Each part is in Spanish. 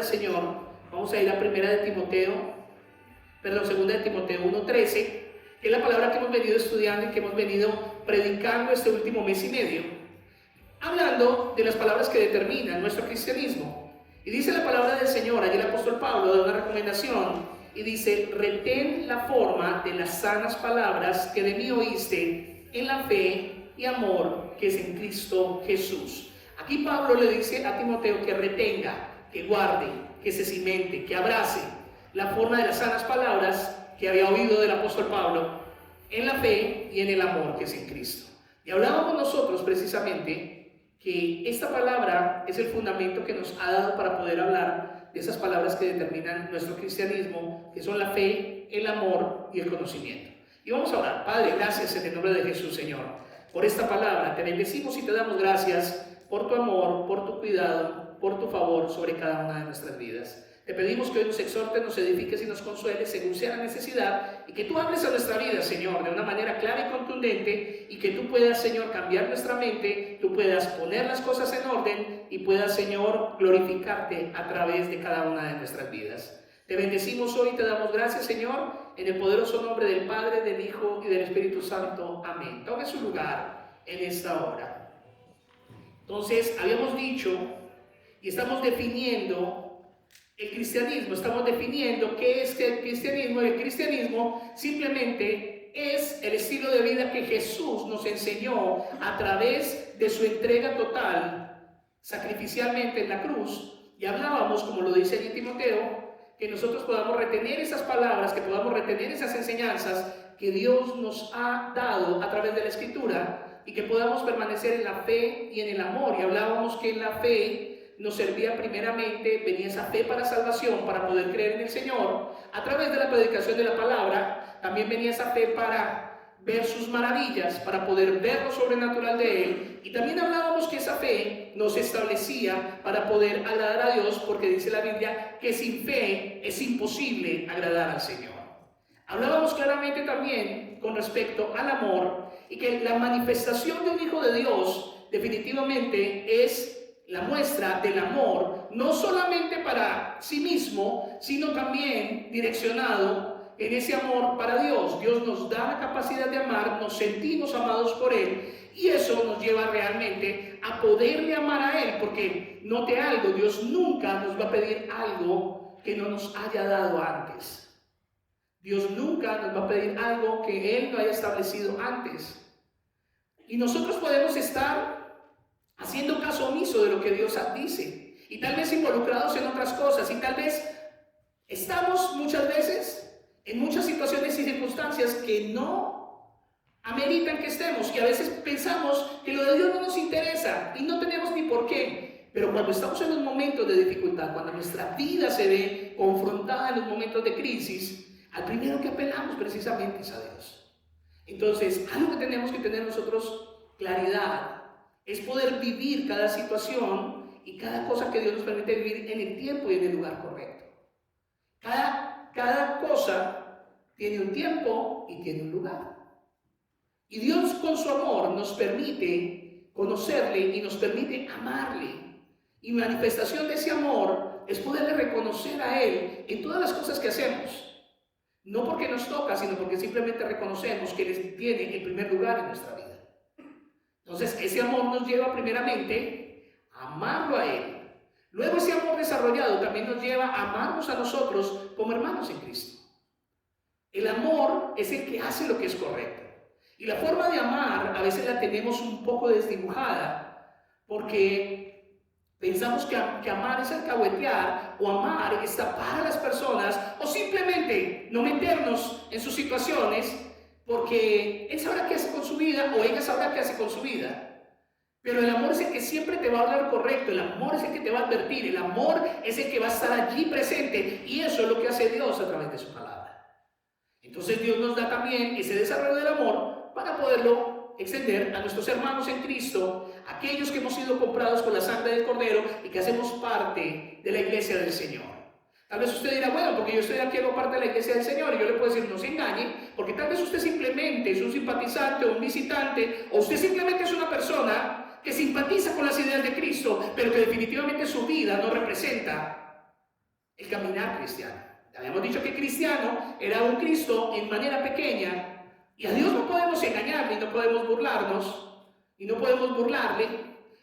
del Señor, vamos a ir a segunda de Timoteo 1:13, que es la palabra que hemos venido estudiando y que hemos venido predicando este último mes y medio, hablando de las palabras que determinan nuestro cristianismo. Y dice la palabra del Señor, allí el apóstol Pablo da una recomendación y dice: retén la forma de las sanas palabras que de mí oíste en la fe y amor que es en Cristo Jesús. Aquí Pablo le dice a Timoteo que retenga, que guarde, que se cimente, que abrace la forma de las sanas palabras que había oído del apóstol Pablo en la fe y en el amor que es en Cristo. Y hablábamos nosotros precisamente que esta palabra es el fundamento que nos ha dado para poder hablar de esas palabras que determinan nuestro cristianismo, que son la fe, el amor y el conocimiento. Y vamos a orar. Padre, gracias en el nombre de Jesús, Señor, por esta palabra. Te bendecimos y te damos gracias por tu amor, por tu cuidado, por tu favor sobre cada una de nuestras vidas. Te pedimos que hoy nos exhortes, nos edifiques y nos consueles según sea la necesidad, y que tú hables a nuestra vida, Señor, de una manera clara y contundente, y que tú puedas, Señor, cambiar nuestra mente, tú puedas poner las cosas en orden y puedas, Señor, glorificarte a través de cada una de nuestras vidas. Te bendecimos hoy y te damos gracias, Señor, en el poderoso nombre del Padre, del Hijo y del Espíritu Santo. Amén. Tome su lugar en esta hora. Entonces, habíamos dicho y estamos definiendo el cristianismo, estamos definiendo qué es el cristianismo. El cristianismo simplemente es el estilo de vida que Jesús nos enseñó a través de su entrega total, sacrificialmente en la cruz. Y hablábamos, como lo dice allí Timoteo, que nosotros podamos retener esas palabras, que podamos retener esas enseñanzas que Dios nos ha dado a través de la Escritura, y que podamos permanecer en la fe y en el amor. Y hablábamos que en la fe nos servía primeramente, venía esa fe para salvación, para poder creer en el Señor, a través de la predicación de la palabra. También venía esa fe para ver sus maravillas, para poder ver lo sobrenatural de Él. Y también hablábamos que esa fe nos establecía para poder agradar a Dios, porque dice la Biblia que sin fe es imposible agradar al Señor. Hablábamos claramente también con respecto al amor, y que la manifestación de un hijo de Dios definitivamente es la muestra del amor, no solamente para sí mismo, sino también direccionado en ese amor para Dios. Dios nos da la capacidad de amar, nos sentimos amados por Él, y eso nos lleva realmente a poderle amar a Él, porque note algo, Dios nunca nos va a pedir algo que no nos haya dado antes. Dios nunca nos va a pedir algo que Él no haya establecido antes. Y nosotros podemos estar haciendo caso omiso de lo que Dios dice, y tal vez involucrados en otras cosas, y tal vez estamos muchas veces en muchas situaciones y circunstancias que no ameritan que estemos, que a veces pensamos que lo de Dios no nos interesa y no tenemos ni por qué. Pero cuando estamos en los momentos de dificultad, cuando nuestra vida se ve confrontada en los momentos de crisis, al primero que apelamos precisamente es a Dios. Entonces, algo que tenemos que tener nosotros claridad es poder vivir cada situación y cada cosa que Dios nos permite vivir en el tiempo y en el lugar correcto. Cada cosa tiene un tiempo y tiene un lugar. Y Dios, con su amor, nos permite conocerle y nos permite amarle. Y manifestación de ese amor es poderle reconocer a Él en todas las cosas que hacemos. No porque nos toca, sino porque simplemente reconocemos que Él tiene el primer lugar en nuestra vida. Entonces, ese amor nos lleva primeramente a amarlo a Él. Luego, ese amor desarrollado también nos lleva a amarnos a nosotros como hermanos en Cristo. El amor es el que hace lo que es correcto. Y la forma de amar a veces la tenemos un poco desdibujada, porque pensamos que amar es alcahuetear, o amar es tapar a las personas, o simplemente no meternos en sus situaciones, porque él sabrá qué hace con su vida, o ella sabrá qué hace con su vida. Pero el amor es el que siempre te va a hablar correcto, el amor es el que te va a advertir, el amor es el que va a estar allí presente, y eso es lo que hace Dios a través de su palabra. Entonces Dios nos da también ese desarrollo del amor para poderlo extender a nuestros hermanos en Cristo, aquellos que hemos sido comprados con la sangre del Cordero y que hacemos parte de la iglesia del Señor. Tal vez usted dirá, bueno, porque yo estoy aquí, hago parte de la iglesia del Señor, y yo le puedo decir, no se engañe, porque tal vez usted simplemente es un simpatizante o un visitante, o usted simplemente es una persona que simpatiza con las ideas de Cristo, pero que definitivamente su vida no representa el caminar cristiano. Habíamos dicho que cristiano era un Cristo en manera pequeña, y a Dios no podemos engañarle, y no podemos burlarnos, y no podemos burlarle,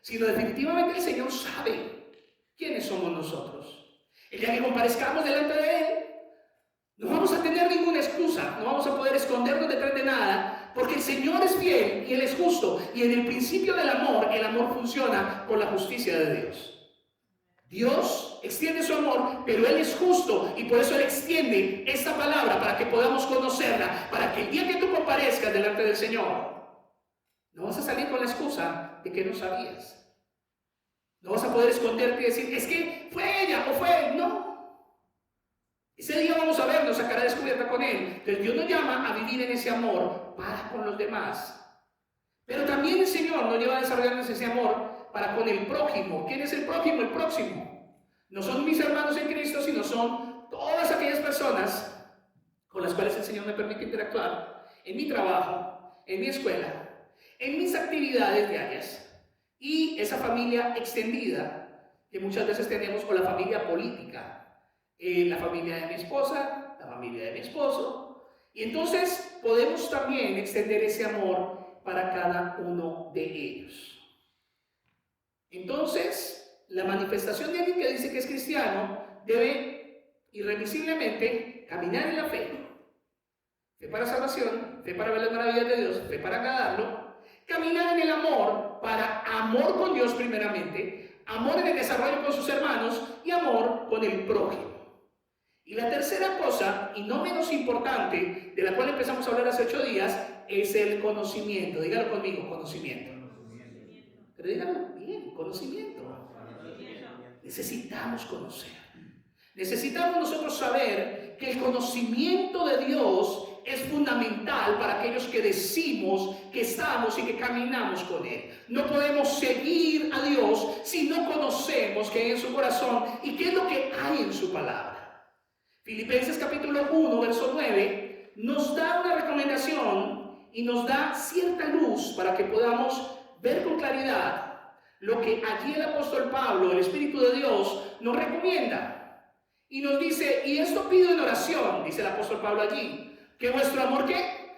sino definitivamente el Señor sabe quiénes somos nosotros. El día que comparezcamos delante de Él, no vamos a tener ninguna excusa, no vamos a poder escondernos detrás de nada, porque el Señor es fiel y Él es justo, y en el principio del amor, el amor funciona por la justicia de Dios. Dios extiende su amor, pero Él es justo, y por eso Él extiende esta palabra para que podamos conocerla, para que el día que tú comparezcas delante del Señor, no vas a salir con la excusa de que no sabías. No vas a poder esconderte y decir, es que fue ella o fue él. No. Ese día vamos a vernos a cara descubierta con Él. Entonces Dios nos llama a vivir en ese amor para con los demás. Pero también el Señor nos lleva a desarrollarnos ese amor para con el prójimo. ¿Quién es el prójimo? El próximo. No son mis hermanos en Cristo, sino son todas aquellas personas con las cuales el Señor me permite interactuar en mi trabajo, en mi escuela, en mis actividades diarias, y esa familia extendida que muchas veces tenemos, o la familia política, la familia de mi esposa, la familia de mi esposo, y entonces podemos también extender ese amor para cada uno de ellos. Entonces, la manifestación de alguien que dice que es cristiano debe irremisiblemente caminar en la fe. Fe para salvación, fe para ver las maravillas de Dios, fe para agradarlo. Caminar en el amor, para amor con Dios primeramente, amor en el desarrollo con sus hermanos y amor con el prójimo. Y la tercera cosa, y no menos importante, de la cual empezamos a hablar hace 8 días, es el conocimiento. Dígalo conmigo, conocimiento. Pero dígalo bien, conocimiento. Necesitamos conocer. Necesitamos nosotros saber que el conocimiento de Dios es fundamental para aquellos que decimos que estamos y que caminamos con Él. No podemos seguir a Dios si no conocemos qué hay en su corazón y qué es lo que hay en su palabra. Filipenses capítulo 1, verso 9, nos da una recomendación y nos da cierta luz para que podamos ver con claridad lo que allí el apóstol Pablo, el Espíritu de Dios, nos recomienda. Y nos dice, y esto pido en oración, dice el apóstol Pablo allí, que vuestro amor, ¿qué?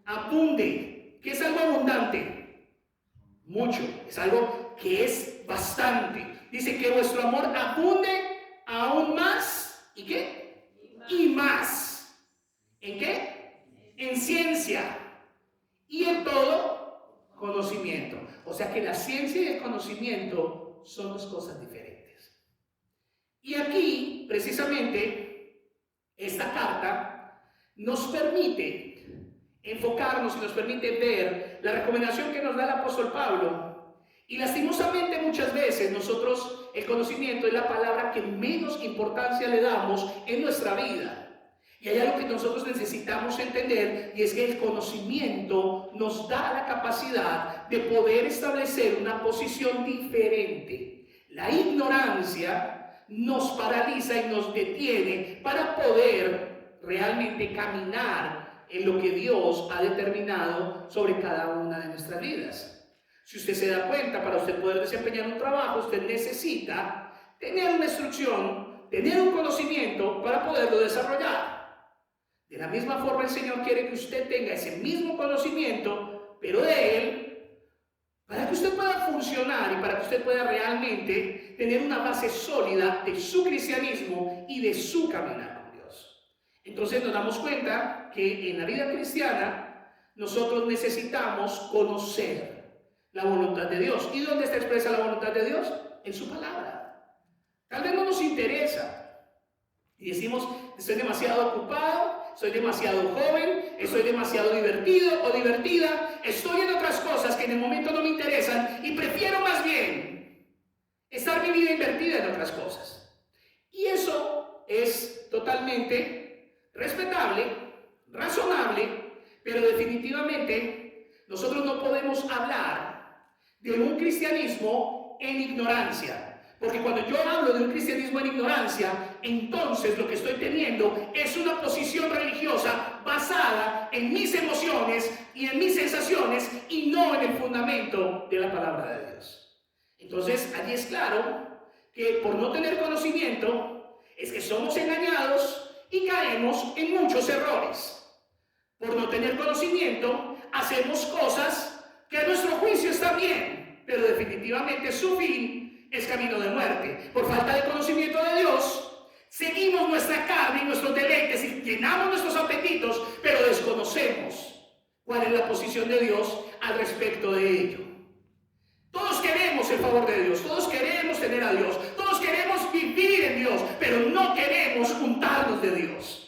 Abunde. ¿Qué es algo abundante? Mucho. Es algo que es bastante. Dice que vuestro amor abunde aún más. ¿Y qué? Y más. ¿En qué? En ciencia. Y en todo conocimiento. O sea que la ciencia y el conocimiento son dos cosas diferentes. Y aquí, precisamente, esta carta nos permite enfocarnos y nos permite ver la recomendación que nos da el apóstol Pablo. Y lastimosamente muchas veces nosotros el conocimiento es la palabra que menos importancia le damos en nuestra vida. Y hay algo que nosotros necesitamos entender, y es que el conocimiento nos da la capacidad de poder establecer una posición diferente. La ignorancia nos paraliza y nos detiene para poder realmente caminar en lo que Dios ha determinado sobre cada una de nuestras vidas. Si usted se da cuenta, para usted poder desempeñar un trabajo, usted necesita tener una instrucción, tener un conocimiento para poderlo desarrollar. De la misma forma, el Señor quiere que usted tenga ese mismo conocimiento, pero de Él, para que usted pueda funcionar y para que usted pueda realmente tener una base sólida de su cristianismo y de su caminar con Dios. Entonces nos damos cuenta que en la vida cristiana nosotros necesitamos conocer la voluntad de Dios. ¿Y dónde está expresa la voluntad de Dios? En su palabra. Tal vez no nos interesa y decimos, estoy demasiado ocupado, soy demasiado joven, estoy demasiado divertido o divertida, estoy en otras cosas que en el momento no me interesan y prefiero más bien estar mi vida invertida en otras cosas. Y eso es totalmente respetable, razonable, pero definitivamente nosotros no podemos hablar de un cristianismo en ignorancia. Porque cuando yo hablo de un cristianismo en ignorancia, entonces lo que estoy teniendo es una posición religiosa basada en mis emociones y en mis sensaciones y no en el fundamento de la palabra de Dios. Entonces, allí es claro que por no tener conocimiento, es que somos engañados y caemos en muchos errores. Por no tener conocimiento, hacemos cosas que a nuestro juicio están bien, pero definitivamente su fin es camino de muerte. Por falta de conocimiento de Dios, seguimos nuestra carne y nuestros deleites y llenamos nuestros apetitos, pero desconocemos cuál es la posición de Dios al respecto de ello. Todos queremos el favor de Dios, todos queremos tener a Dios, todos queremos vivir en Dios, pero no queremos juntarnos de Dios.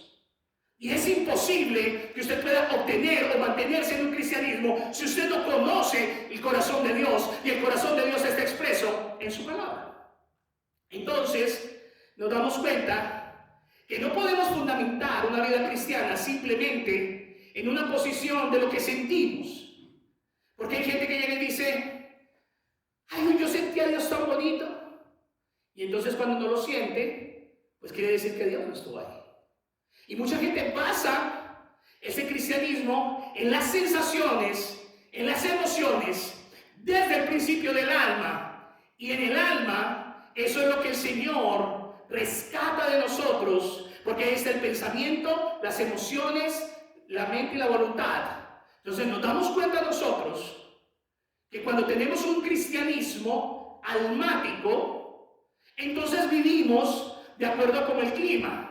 Y es imposible que usted pueda obtener o mantenerse en un cristianismo si usted no conoce el corazón de Dios, y el corazón de Dios está expreso en su palabra. Entonces, nos damos cuenta que no podemos fundamentar una vida cristiana simplemente en una posición de lo que sentimos. Porque hay gente que llega y dice: ay, yo sentí a Dios tan bonito. Y entonces cuando no lo siente, pues quiere decir que Dios no estuvo ahí. Y mucha gente basa ese cristianismo en las sensaciones, en las emociones, desde el principio del alma. Y en el alma, eso es lo que el Señor rescata de nosotros, porque ahí está el pensamiento, las emociones, la mente y la voluntad. Entonces nos damos cuenta nosotros que cuando tenemos un cristianismo almático, entonces vivimos de acuerdo con el clima.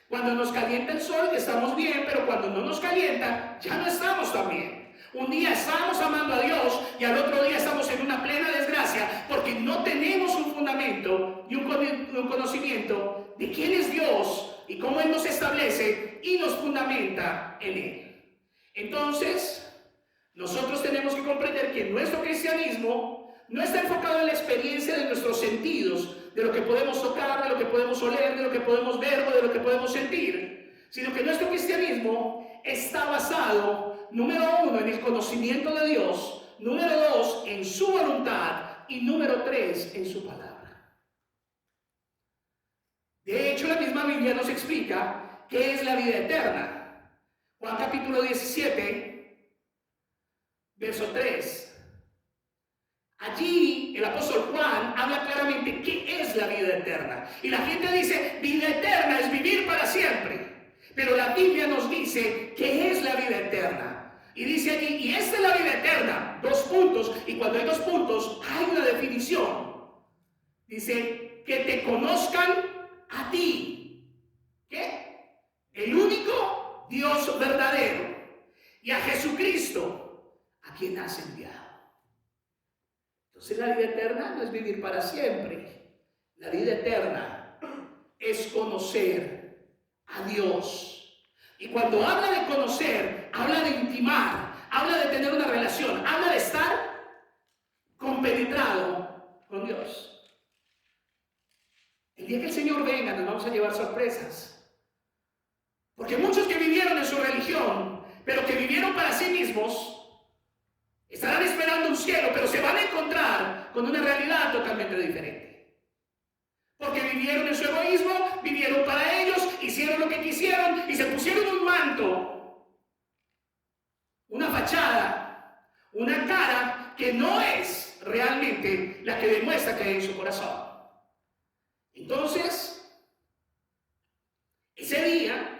Cuando nos calienta el sol estamos bien, pero cuando no nos calienta ya no estamos tan bien. Un día estamos amando a Dios y al otro día estamos en una plena desgracia porque no tenemos un fundamento y un conocimiento de quién es Dios y cómo Él nos establece y nos fundamenta en Él. Entonces, nosotros tenemos que comprender que nuestro cristianismo no está enfocado en la experiencia de nuestros sentidos, de lo que podemos tocar, de lo que podemos oler, de lo que podemos ver o de lo que podemos sentir, sino que nuestro cristianismo está basado, número 1, en el conocimiento de Dios, número 2, en su voluntad y número 3, en su palabra. De hecho, la misma Biblia nos explica qué es la vida eterna. Juan capítulo 17, verso 3. Allí el apóstol Juan habla claramente qué es la vida eterna. Y la gente dice, vida eterna es vivir para siempre. Pero la Biblia nos dice qué es la vida eterna. Y dice allí, y esta es la vida eterna, 2 puntos. Y cuando hay 2 puntos, hay una definición. Dice, que te conozcan a ti. ¿Qué? El único Dios verdadero. Y a Jesucristo, a quien has enviado. Entonces la vida eterna no es vivir para siempre. La vida eterna es conocer a Dios. Y cuando habla de conocer, habla de intimar, habla de tener una relación, habla de estar compenetrado con Dios. El día que el Señor venga nos vamos a llevar sorpresas. Porque muchos que vivieron en su religión, pero que vivieron para sí mismos, estarán esperando un cielo, pero se van a encontrar con una realidad totalmente diferente. Porque vivieron en su egoísmo, vivieron para ellos, hicieron lo que quisieron y se pusieron un manto, una fachada, una cara que no es realmente la que demuestra que hay en su corazón. Entonces, ese día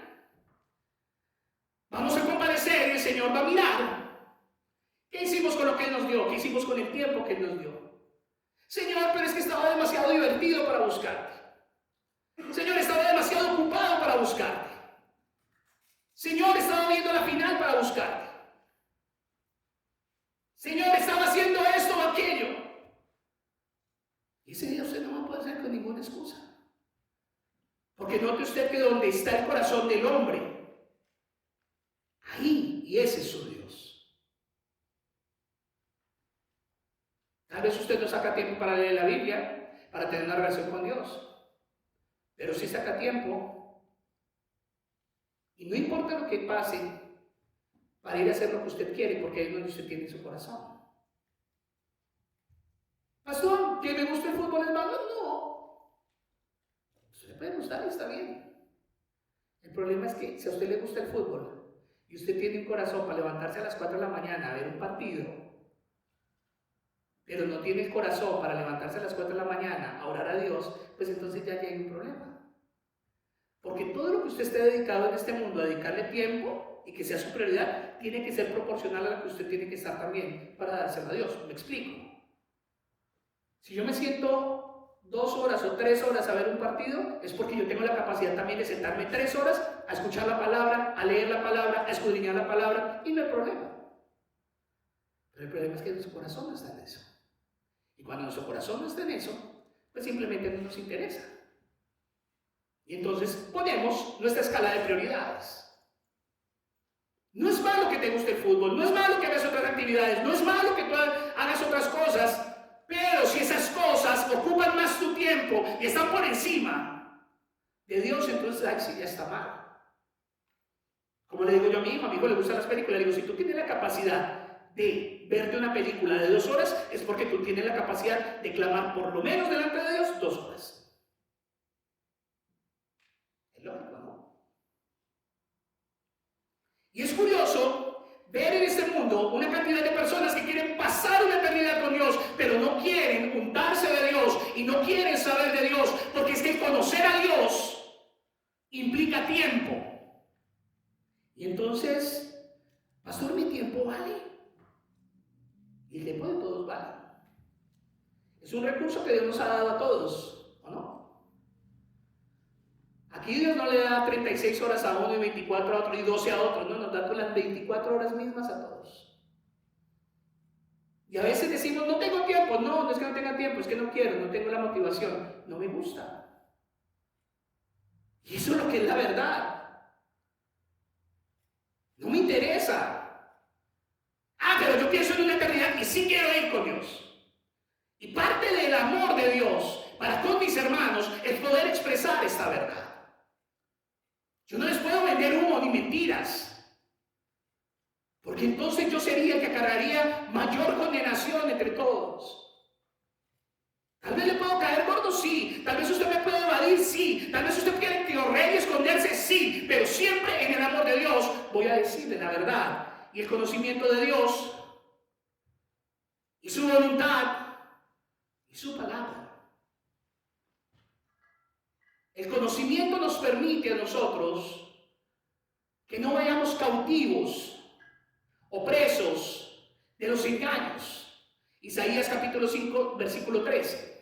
vamos a comparecer y el Señor va a mirar. ¿Qué hicimos con lo que Él nos dio? ¿Qué hicimos con el tiempo que Él nos dio? Señor, pero es que estaba demasiado divertido para buscarte. Señor, estaba demasiado ocupado para buscarte. Señor, estaba viendo la final para buscarte. Señor, estaba haciendo esto o aquello. Y ese día usted no va a poder hacer con ninguna excusa. Porque note usted que donde está el corazón del hombre, ahí, y ese es su Dios. Tal vez usted no saca tiempo para leer la Biblia, para tener una relación con Dios. Pero sí saca tiempo. Y no importa lo que pase, para ir a hacer lo que usted quiere, porque ahí es donde usted tiene su corazón. Pastor, ¿que me gusta el fútbol es malo? No. A usted le puede gustar y está bien. El problema es que si a usted le gusta el fútbol y usted tiene un corazón para levantarse a las 4 de la mañana a ver un partido, pero no tiene el corazón para levantarse a las 4 de la mañana a orar a Dios, pues entonces ya hay un problema. porque todo lo que usted esté dedicado en este mundo a dedicarle tiempo y que sea su prioridad, tiene que ser proporcional a lo que usted tiene que estar también para dárselo a Dios. ¿Me explico? Si yo me siento 2 horas o 3 horas a ver un partido, es porque yo tengo la capacidad también de sentarme 3 horas a escuchar la palabra, a leer la palabra, a escudriñar la palabra, y no hay problema. Pero el problema es que nuestro corazón no está en eso. Y cuando nuestro corazón no está en eso, pues simplemente no nos interesa. Y entonces ponemos nuestra escala de prioridades. No es malo que te guste el fútbol, no es malo que hagas otras actividades, no es malo que tú hagas otras cosas, pero si esas cosas ocupan más tu tiempo y están por encima de Dios, entonces ahí sí ya está mal. Como le digo yo a mi hijo le gustan las películas, le digo, si tú tienes la capacidad de verte una película de 2 horas, es porque tú tienes la capacidad de clamar por lo menos delante de Dios 2 horas. Es lógico, ¿no? Y es curioso ver en este mundo una cantidad de personas que quieren pasar una eternidad con Dios, pero no quieren untarse de Dios y no quieren saber de Dios, porque es que conocer a Dios implica tiempo. Y entonces, pastor, mi tiempo vale. Y el tiempo de todos vale. Es un recurso que Dios nos ha dado a todos, ¿o no? Aquí Dios no le da 36 horas a uno y 24 a otro y 12 a otro, no, nos da con las 24 horas mismas a todos. Y a veces decimos, no tengo tiempo, no es que no tenga tiempo, es que no quiero, no tengo la motivación, no me gusta. Y eso es lo que es la verdad. No me interesa. Pero yo pienso en una eternidad y sí quiero ir con Dios. Y parte del amor de Dios para con mis hermanos es poder expresar esta verdad. Yo no les puedo vender humo ni mentiras, porque entonces yo sería el que cargaría mayor condenación entre todos. Tal vez le puedo caer gordo, sí. Tal vez usted me puede evadir, sí. Tal vez usted quiere correr y esconderse, sí. Pero siempre en el amor de Dios voy a decirle la verdad. Y el conocimiento de Dios y su voluntad y su palabra. El conocimiento nos permite a nosotros que no vayamos cautivos o presos de los engaños. Isaías capítulo 5, versículo 13.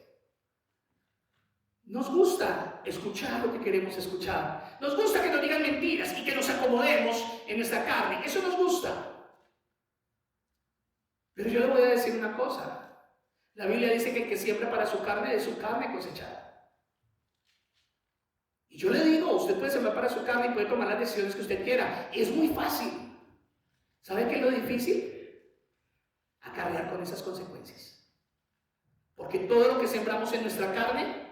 Nos gusta escuchar lo que queremos escuchar. Nos gusta que nos digan mentiras y que nos acomodemos en nuestra carne. Eso nos gusta. Pero yo le voy a decir una cosa. La Biblia dice que el que siembra para su carne, de su carne cosechará. Y yo le digo, usted puede sembrar para su carne y puede tomar las decisiones que usted quiera. Es muy fácil. ¿Sabe qué es lo difícil? Acarrear con esas consecuencias. Porque todo lo que sembramos en nuestra carne,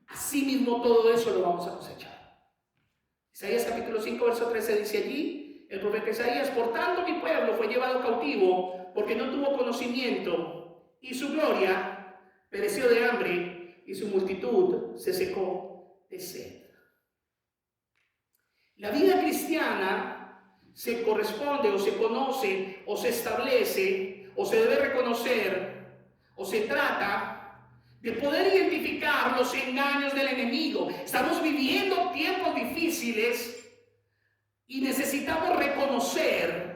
así mismo todo eso lo vamos a cosechar. Isaías capítulo 5, verso 13 dice allí, el profeta Isaías, por tanto mi pueblo fue llevado cautivo porque no tuvo conocimiento y su gloria pereció de hambre y su multitud se secó de sed. La vida cristiana se corresponde o se conoce o se establece o se debe reconocer o se trata de poder identificar los engaños del enemigo. Estamos viviendo tiempos difíciles y necesitamos reconocer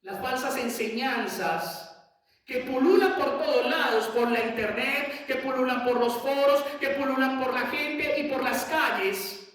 las falsas enseñanzas que pululan por todos lados, por la internet, que pululan por los foros, que pululan por la gente y por las calles.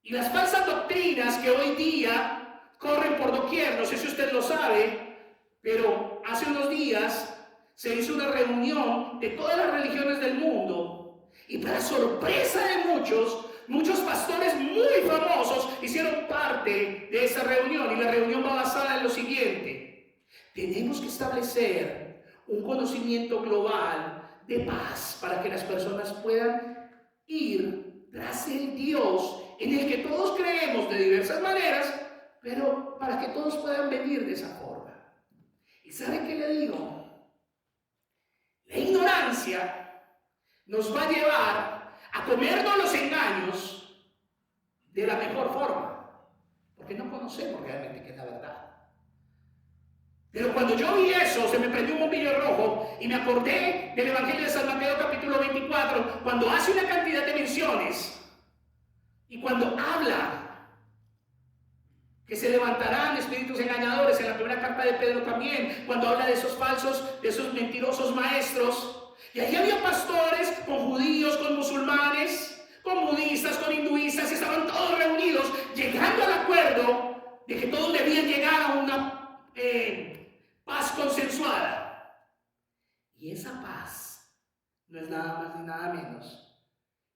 Y las falsas doctrinas que hoy día corren por doquier, no sé si usted lo sabe, pero hace unos días se hizo una reunión de todas las religiones del mundo y para sorpresa de muchos pastores muy famosos hicieron parte de esa reunión y la reunión va basada en lo siguiente: tenemos que establecer un conocimiento global de paz para que las personas puedan ir tras el Dios en el que todos creemos de diversas maneras, pero para que todos puedan venir de esa forma. ¿Y sabe qué le digo? La ignorancia nos va a llevar a comernos los engaños de la mejor forma, porque no conocemos realmente qué es la verdad. Pero cuando yo vi eso, se me prendió un bombillo rojo y me acordé del Evangelio de San Mateo capítulo 24, cuando hace una cantidad de menciones Y cuando habla que se levantarán espíritus engañadores, en la primera carta de Pedro también, cuando habla de esos falsos, de esos mentirosos maestros, y allí había pastores con judíos, con musulmanes, con budistas, con hinduistas, y estaban todos reunidos, llegando al acuerdo de que todos debían llegar a una paz consensuada. Y esa paz no es nada más ni nada menos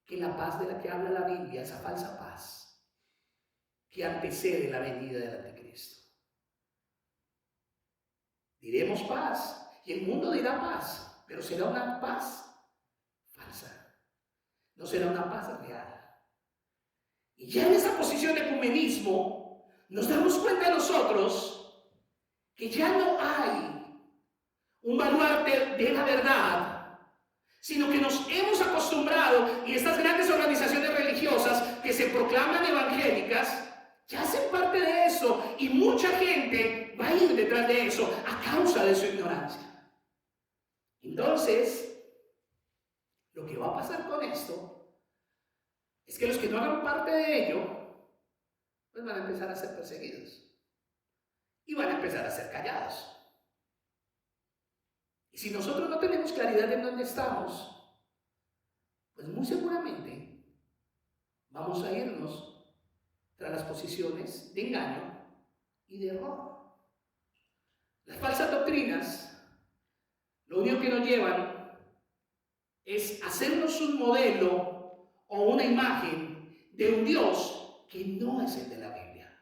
que la paz de la que habla la Biblia, esa falsa paz que antecede la venida del anticristo. Diremos paz y el mundo dirá paz, pero será una paz falsa, no será una paz real. Y ya en esa posición de ecumenismo nos damos cuenta nosotros que ya no hay un baluarte de la verdad, sino que nos hemos acostumbrado, y estas grandes organizaciones religiosas que se proclaman evangélicas ya hacen parte de eso, y mucha gente va a ir detrás de eso a causa de su ignorancia. Entonces, lo que va a pasar con esto es que los que no hagan parte de ello, pues van a empezar a ser perseguidos y van a empezar a ser callados. Y si nosotros no tenemos claridad en dónde estamos, pues muy seguramente vamos a irnos tras las posiciones de engaño y de error. Las falsas doctrinas, lo único que nos llevan es hacernos un modelo o una imagen de un Dios que no es el de la Biblia,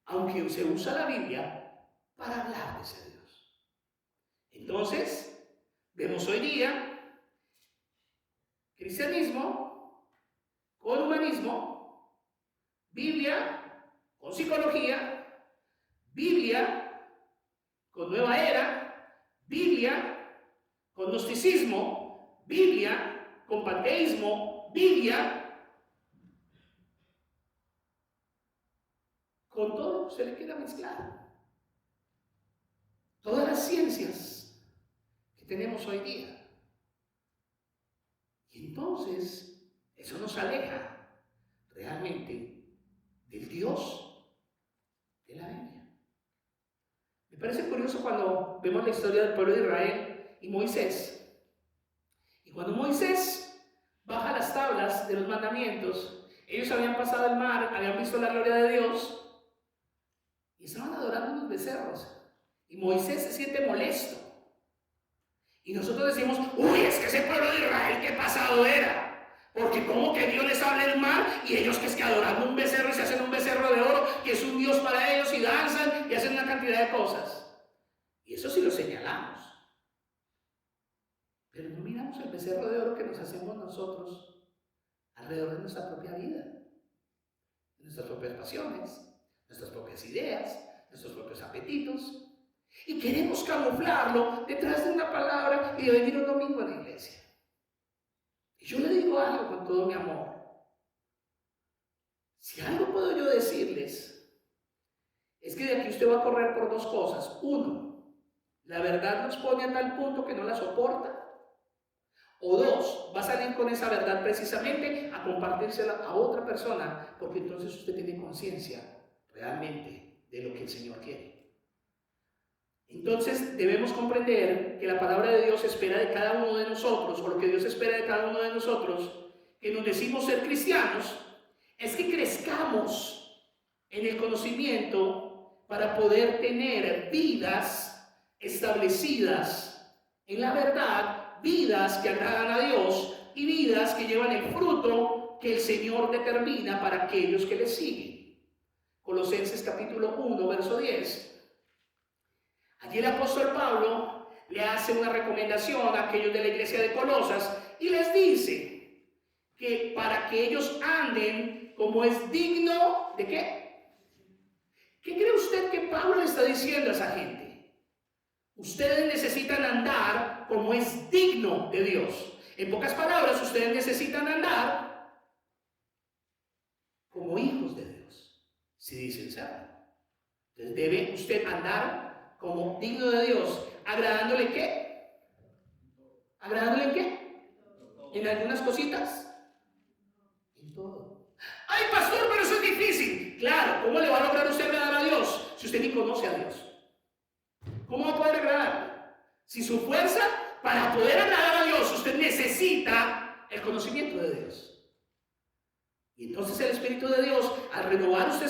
aunque se usa la Biblia para hablar de ese Dios. Entonces, vemos hoy día cristianismo con humanismo, Biblia con psicología, Biblia con nueva era, Biblia con gnosticismo, Biblia con panteísmo, Biblia con todo lo que se le quiera mezclar. Todas las ciencias que tenemos hoy día. Y entonces eso nos aleja realmente del Dios de la Biblia. Me parece curioso cuando vemos la historia del pueblo de Israel y Moisés. Y cuando Moisés baja las tablas de los mandamientos, ellos habían pasado el mar, habían visto la gloria de Dios y estaban adorando unos becerros. Y Moisés se siente molesto. Y nosotros decimos, uy, es que ese pueblo de Israel, ¿qué pasado era? Porque como que Dios les habla el mar y ellos que es que adorando un becerro y se hacen un becerro de oro, que es un Dios para ellos, y danzan y hacen una cantidad de cosas. Y eso sí lo señalamos. Pero no miramos el becerro de oro que nos hacemos nosotros alrededor de nuestra propia vida, de nuestras propias pasiones, nuestras propias ideas, nuestros propios apetitos. Y queremos camuflarlo detrás de una palabra y de venir un domingo a la iglesia. Y yo le digo algo con todo mi amor. Si algo puedo yo decirles, es que de aquí usted va a correr por dos cosas. Uno, la verdad nos pone a tal punto que no la soporta. O dos, va a salir con esa verdad precisamente a compartírsela a otra persona, porque entonces usted tiene conciencia realmente de lo que el Señor quiere. Entonces debemos comprender que la palabra de Dios espera de cada uno de nosotros, o lo que Dios espera de cada uno de nosotros, que nos decimos ser cristianos, es que crezcamos en el conocimiento para poder tener vidas establecidas en la verdad, vidas que agradan a Dios y vidas que llevan el fruto que el Señor determina para aquellos que le siguen. Colosenses capítulo 1, verso 10. Allí el apóstol Pablo le hace una recomendación a aquellos de la iglesia de Colosas y les dice que para que ellos anden como es digno ¿de qué? ¿Qué cree usted que Pablo le está diciendo a esa gente? Ustedes necesitan andar como es digno de Dios. En pocas palabras, ustedes necesitan andar como hijos de Dios, si dicen ser. Entonces debe usted andar como digno de Dios, ¿agradándole qué? ¿Agradándole en qué? ¿En algunas cositas? En todo. Ay, pastor, pero eso es difícil. Claro, ¿cómo le va a lograr usted agradar a Dios si usted ni conoce a Dios? ¿Cómo va a poder agradar? Si su fuerza para poder agradar a Dios, usted necesita el conocimiento de Dios. Y entonces el Espíritu de Dios, al renovar usted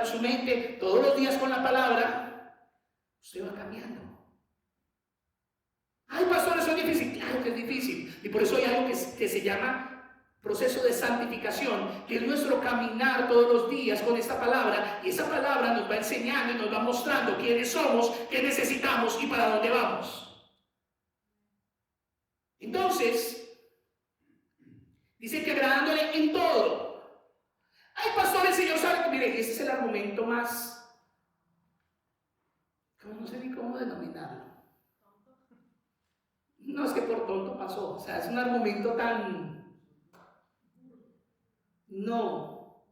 su mente todos los días con la palabra, usted va cambiando. Ay, pastor, eso es difícil. Claro que es difícil. Y por eso hay algo que se llama proceso de santificación, que es nuestro caminar todos los días con esta palabra. Y esa palabra nos va enseñando y nos va mostrando quiénes somos, qué necesitamos y para dónde vamos. Entonces, dice que agradándole en todo. Ay, pastor, el Señor sabe que, mire, ese es el argumento más, no sé ni cómo denominarlo. No, es que por tonto pasó, o sea, es un argumento tan, no,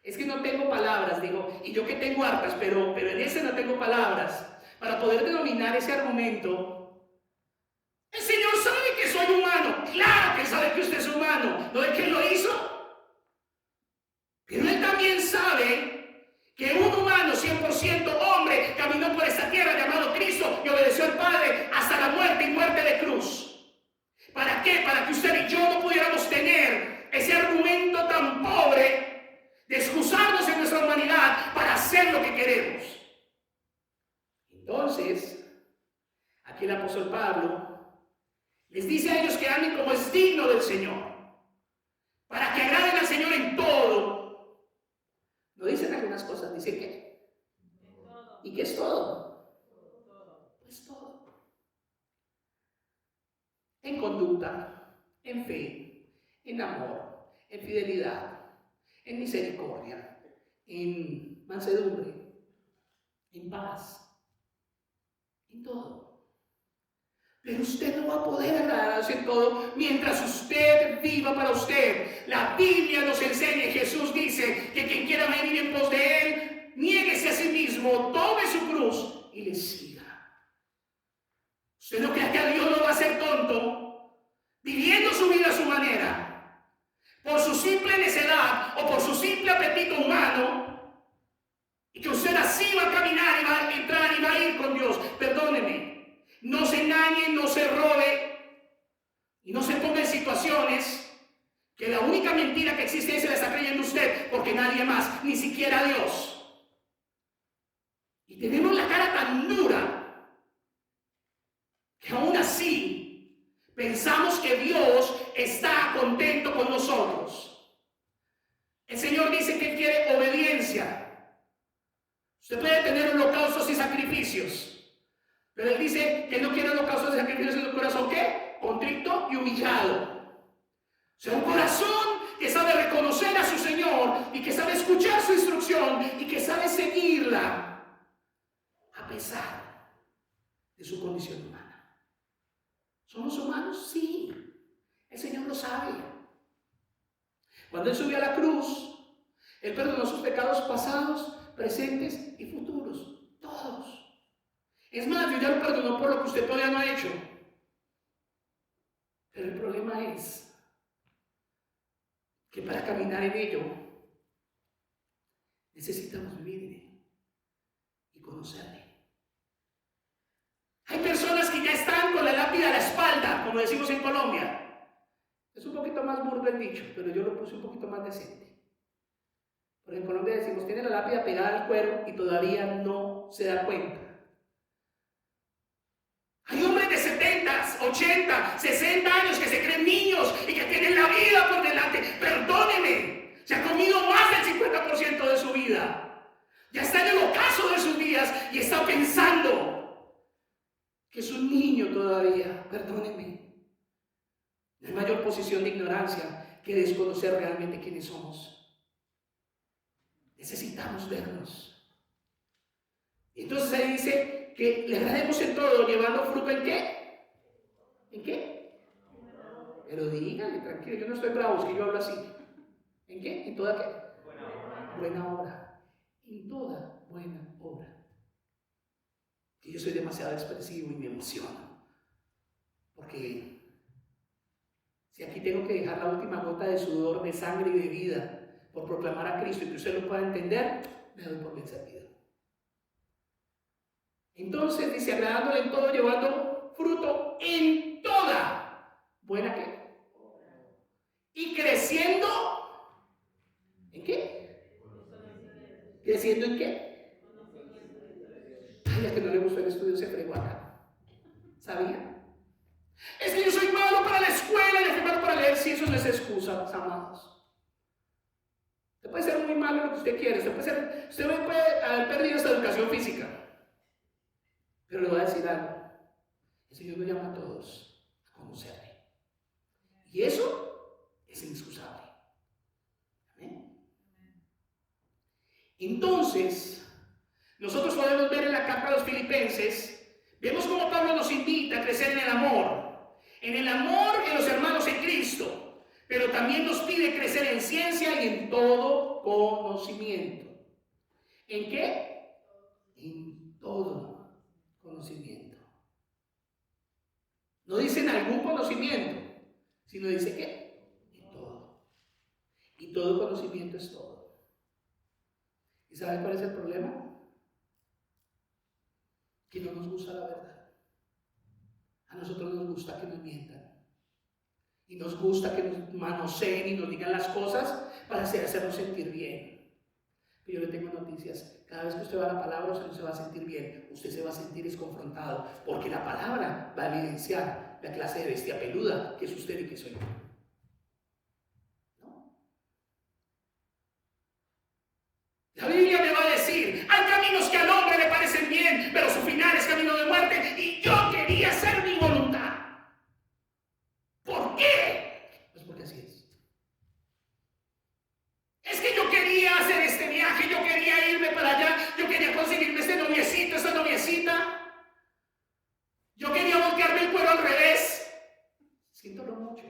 es que no tengo palabras, digo, y yo que tengo hartas, pero en ese no tengo palabras, para poder denominar ese argumento. El Señor sabe que soy humano, claro que sabe que usted es humano, ¿no es que Él lo hizo? Pero Él también sabe que un humano 100% hombre caminó por esta tierra llamado Cristo y obedeció al Padre hasta la muerte y muerte de cruz. ¿Para qué? Para que usted y yo no pudiéramos tener ese argumento tan pobre de excusarnos en nuestra humanidad para hacer lo que queremos. Entonces, aquí el apóstol Pablo les dice a ellos que anden como es digno del Señor, para que agraden al Señor en todo. No dicen algunas cosas, dicen que. ¿Y qué es todo? Pues todo. En conducta, en fe, en amor, en fidelidad, en misericordia, en mansedumbre, en paz, en todo. Pero usted no va a poder agradarse en todo mientras usted viva para usted. La Biblia nos enseña, Jesús dice que quien quiera venir en pos de Él, niéguese a sí mismo, tome su cruz y le siga. Usted no crea que a Dios lo va a hacer tonto, viviendo su vida a su manera, por su simple necedad o por su simple apetito humano, y que usted así va a caminar y va a entrar y va a ir con Dios. Perdóneme. No se engañe, no se robe y no se ponga en situaciones que la única mentira que existe se la está creyendo usted, porque nadie más, ni siquiera Dios. Y tenemos la cara tan dura que aún así pensamos que Dios está contento con nosotros. El Señor dice que quiere obediencia. Usted puede tener holocaustos y sacrificios, pero Él dice que no quiere holocaustos y sacrificios en un corazón, ¿qué? Contrito y humillado. O sea, un corazón que sabe reconocer a su Señor y que sabe escuchar su instrucción y que sabe seguirla a pesar de su condición humana. ¿Somos humanos? Sí. El Señor lo sabe. Cuando Él subió a la cruz, Él perdonó sus pecados pasados, presentes y futuros. Todos. Es más, Dios ya lo perdonó por lo que usted todavía no ha hecho. Pero el problema es que para caminar en ello necesitamos vivir en él y conocerle. Hay personas que ya están con la lápida a la espalda, como decimos en Colombia. Es un poquito más burdo el dicho, pero yo lo puse un poquito más decente. Porque en Colombia decimos, tiene la lápida pegada al cuero y todavía no se da cuenta. Hay hombres de 70, 80, 60 años que se creen niños y que tienen la vida por delante. Perdóneme, se ha comido más del 50% de su vida. Ya está en el ocaso de sus días y está pensando que es un niño todavía. Perdóneme. No hay mayor posición de ignorancia que desconocer realmente quiénes somos. Necesitamos vernos. Entonces ahí dice que le agrademos en todo, llevando fruto ¿en qué? ¿En qué? Pero díganle, tranquilo, yo no estoy bravo, es que yo hablo así. ¿En qué? ¿En toda qué? Buena obra. En toda buena obra. Que yo soy demasiado expresivo y me emociono. Porque si aquí tengo que dejar la última gota de sudor, de sangre y de vida por proclamar a Cristo y que usted lo pueda entender, me doy por bien servido. Entonces dice, agradándole en todo, llevando fruto en toda buena ¿qué? Y creciendo, ¿en qué? ¿Creciendo en qué? Ay, a que no le gustó el estudio se fregó acá. ¿Sabía? Es que yo soy malo para la escuela y soy malo para leer. Si eso no es excusa, amados. Usted puede ser muy malo en lo que usted quiere. Usted puede haber perdido esta educación física. Pero le voy a decir algo. El Señor nos llama a todos a conocerle. Y eso es inexcusable. Amén. Entonces, nosotros podemos ver en la carta a los Filipenses, vemos cómo Pablo nos invita a crecer en el amor en los hermanos en Cristo, pero también nos pide crecer en ciencia y en todo conocimiento. ¿En qué? En todo conocimiento. No dice en algún conocimiento, sino dice ¿qué? En todo. Y todo conocimiento es todo. ¿Y sabe cuál es el problema? Que no nos gusta la verdad. A nosotros nos gusta que nos mientan. Y nos gusta que nos manoseen y nos digan las cosas para hacernos sentir bien. Pero yo le tengo noticias. Cada vez que usted va a la palabra, usted no se va a sentir bien. Usted se va a sentir desconfrontado. Porque la palabra va a evidenciar la clase de bestia peluda que es usted y que soy yo. ¿No? La Biblia me va a decir, hay caminos que al hombre le parecen bien, pero su final es camino de muerte. Y yo quería hacer mi voluntad. ¿Por qué? Pues porque así es. Es que yo quería hacer este viaje, yo quería irme para allá, yo quería conseguirme este noviecito, esta noviecita. Yo quería voltearme el cuero al revés. Siéntolo mucho.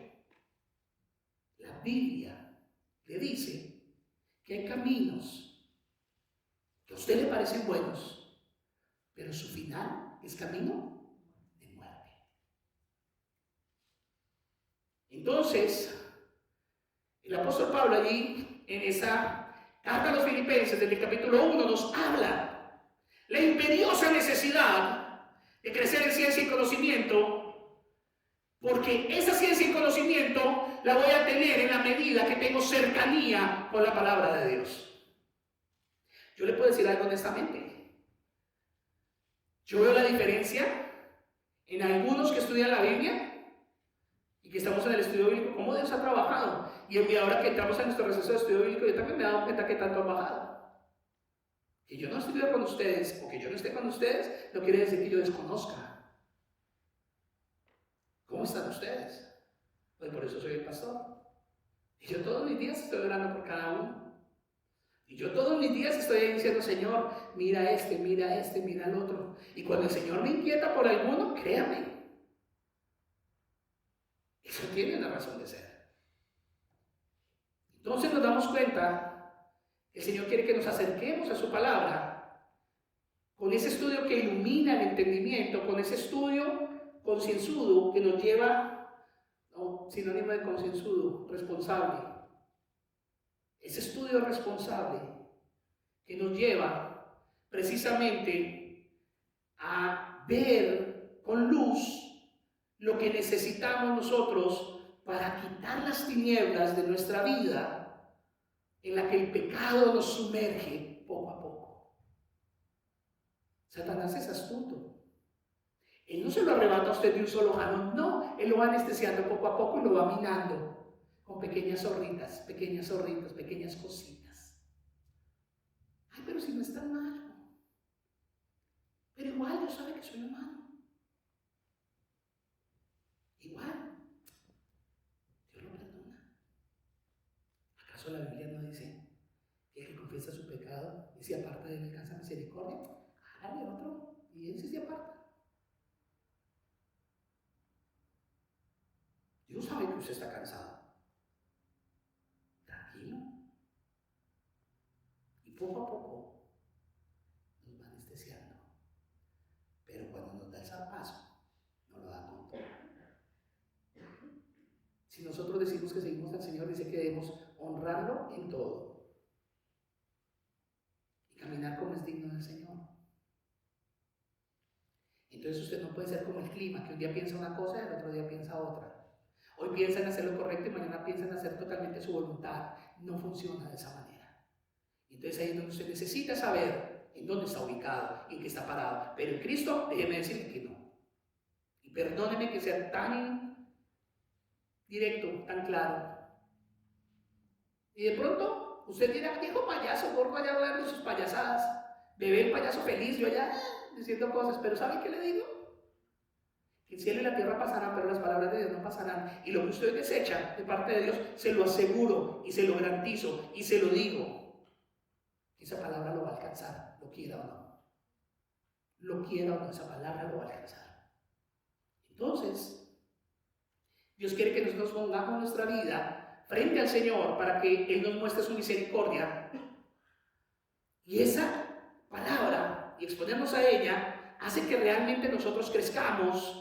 La Biblia le dice que hay caminos que a usted le parecen buenos, pero su final es camino de muerte. Entonces, el apóstol Pablo allí, en esa carta a los Filipenses, del capítulo 1, nos habla la imperiosa necesidad de crecer en ciencia y conocimiento, porque esa ciencia y conocimiento la voy a tener en la medida que tengo cercanía con la palabra de Dios. Yo le puedo decir algo honestamente. Yo veo la diferencia en algunos que estudian la Biblia y que estamos en el estudio bíblico, cómo Dios ha trabajado. Y ahora que entramos en nuestro receso de estudio bíblico, yo también me he dado cuenta que tanto ha bajado. Que yo no estudié con ustedes, o que yo no esté con ustedes, no quiere decir que yo desconozca. ¿Cómo están ustedes? Pues por eso soy el pastor. Y yo todos mis días estoy orando por cada uno. Y yo todos mis días estoy diciendo, Señor, mira mira el otro. Y cuando el Señor me inquieta por alguno, créame, eso tiene una razón de ser. Entonces nos damos cuenta que el Señor quiere que nos acerquemos a su palabra con ese estudio que ilumina el entendimiento, con ese estudio concienzudo que nos lleva, no, sinónimo de concienzudo, responsable. Ese estudio responsable que nos lleva precisamente a ver con luz lo que necesitamos nosotros para quitar las tinieblas de nuestra vida en la que el pecado nos sumerge poco a poco. Satanás es astuto. Él no se lo arrebata a usted de un solo jalón, no, él lo va anestesiando poco a poco y lo va minando con pequeñas zorritas, pequeñas cositas. Ay, pero si no es tan malo. Pero igual Dios sabe que soy humano. Igual, Dios lo perdona. ¿Acaso la Biblia no dice que el que confiesa su pecado y se aparta de él alcanza misericordia? Hágale otro y él se aparta. Dios sabe que usted está cansado. Tranquilo. Y poco a poco nos va anestesiando. Pero cuando nos da el zarpazo, no lo da con todo. Si nosotros decimos que seguimos al Señor, dice que debemos honrarlo en todo. caminar como es digno del Señor. Entonces usted no puede ser como el clima, que un día piensa una cosa y el otro día piensa otra. Hoy piensa en hacer lo correcto y mañana piensa en hacer totalmente su voluntad. No funciona de esa manera. Entonces ahí es donde usted necesita saber en dónde está ubicado, en qué está parado. Pero en Cristo, déjeme decirle que no. Y perdóneme que sea tan directo, tan claro. Y de pronto usted dirá, viejo payaso, gordo allá hablando sus payasadas. Bebé el payaso feliz, yo allá diciendo cosas. Pero ¿sabe qué le digo? Que el cielo y la tierra pasarán, pero las palabras de Dios no pasarán. Y lo que usted desecha de parte de Dios, se lo aseguro y se lo garantizo y se lo digo. Esa palabra lo va a alcanzar, lo quiera o no. Lo quiera o no, esa palabra lo va a alcanzar. Entonces, Dios quiere que nosotros pongamos nuestra vida frente al Señor para que Él nos muestre su misericordia. Y esa palabra, y exponernos a ella, hace que realmente nosotros crezcamos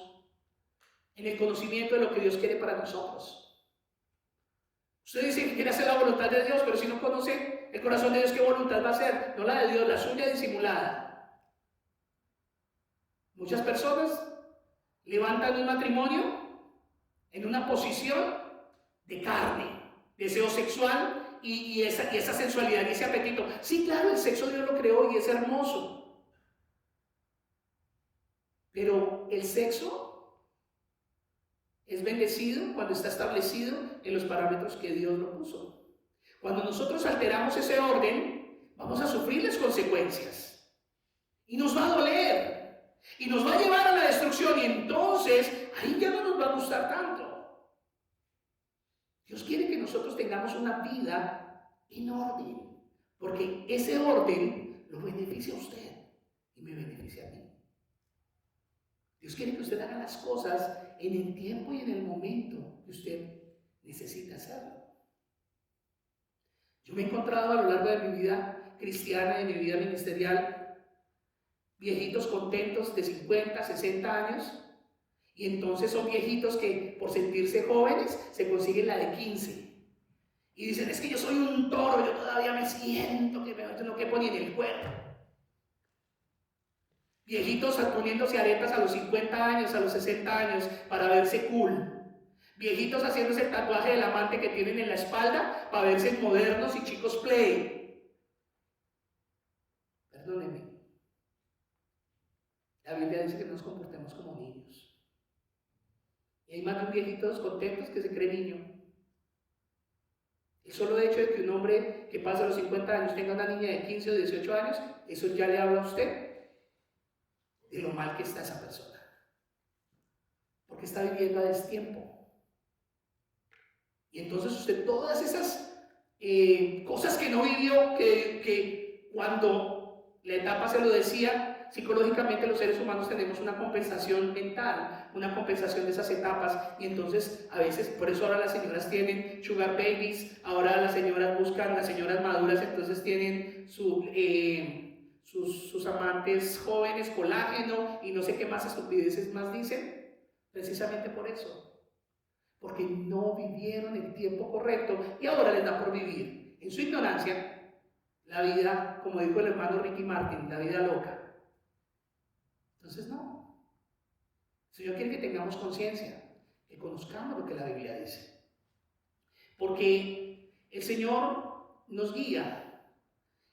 en el conocimiento de lo que Dios quiere para nosotros. Usted dice que quiere hacer la voluntad de Dios, pero si no conoce el corazón de Dios, ¿qué voluntad va a hacer? No la de Dios, la suya disimulada. Muchas personas levantan un matrimonio en una posición de carne, deseo sexual y esa sensualidad y ese apetito. Sí, claro, el sexo Dios lo creó y es hermoso. Pero el sexo es bendecido cuando está establecido en los parámetros que Dios lo puso. Cuando nosotros alteramos ese orden, vamos a sufrir las consecuencias. Y nos va a doler. Y nos va a llevar a la destrucción. Y entonces, ahí ya no nos va a gustar tanto. Dios quiere que nosotros tengamos una vida en orden. Porque ese orden lo beneficia a usted y me beneficia a mí. Dios quiere que usted haga las cosas en el tiempo y en el momento que usted necesita hacerlo. Yo me he encontrado a lo largo de mi vida cristiana, de mi vida ministerial, viejitos contentos de 50, 60 años, y entonces son viejitos que por sentirse jóvenes se consiguen la de 15. Y dicen, es que yo soy un toro, yo todavía me siento que no quepo ni en el cuerpo. Viejitos poniéndose aretas a los 50 años, a los 60 años, para verse cool. Viejitos haciéndose el tatuaje del amante que tienen en la espalda para verse modernos y chicos play. Perdónenme. La Biblia dice que no nos comportemos como niños. Y hay más de viejitos contentos que se cree niño. El solo hecho de que un hombre que pasa los 50 años tenga una niña de 15 o 18 años, eso ya le habla a usted de lo mal que está esa persona, porque está viviendo a destiempo. Y entonces usted todas esas cosas que no vivió, que cuando la etapa se lo decía, psicológicamente los seres humanos tenemos una compensación mental, una compensación de esas etapas, y entonces a veces, por eso ahora las señoras tienen sugar babies, ahora las señoras buscan, las señoras maduras entonces tienen sus amantes jóvenes, colágeno y no sé qué más estupideces más dicen, precisamente por eso, porque no vivieron el tiempo correcto y ahora les da por vivir en su ignorancia la vida, como dijo el hermano Ricky Martin, la vida loca. Entonces no, el Señor quiere que tengamos conciencia, que conozcamos lo que la Biblia dice, porque el Señor nos guía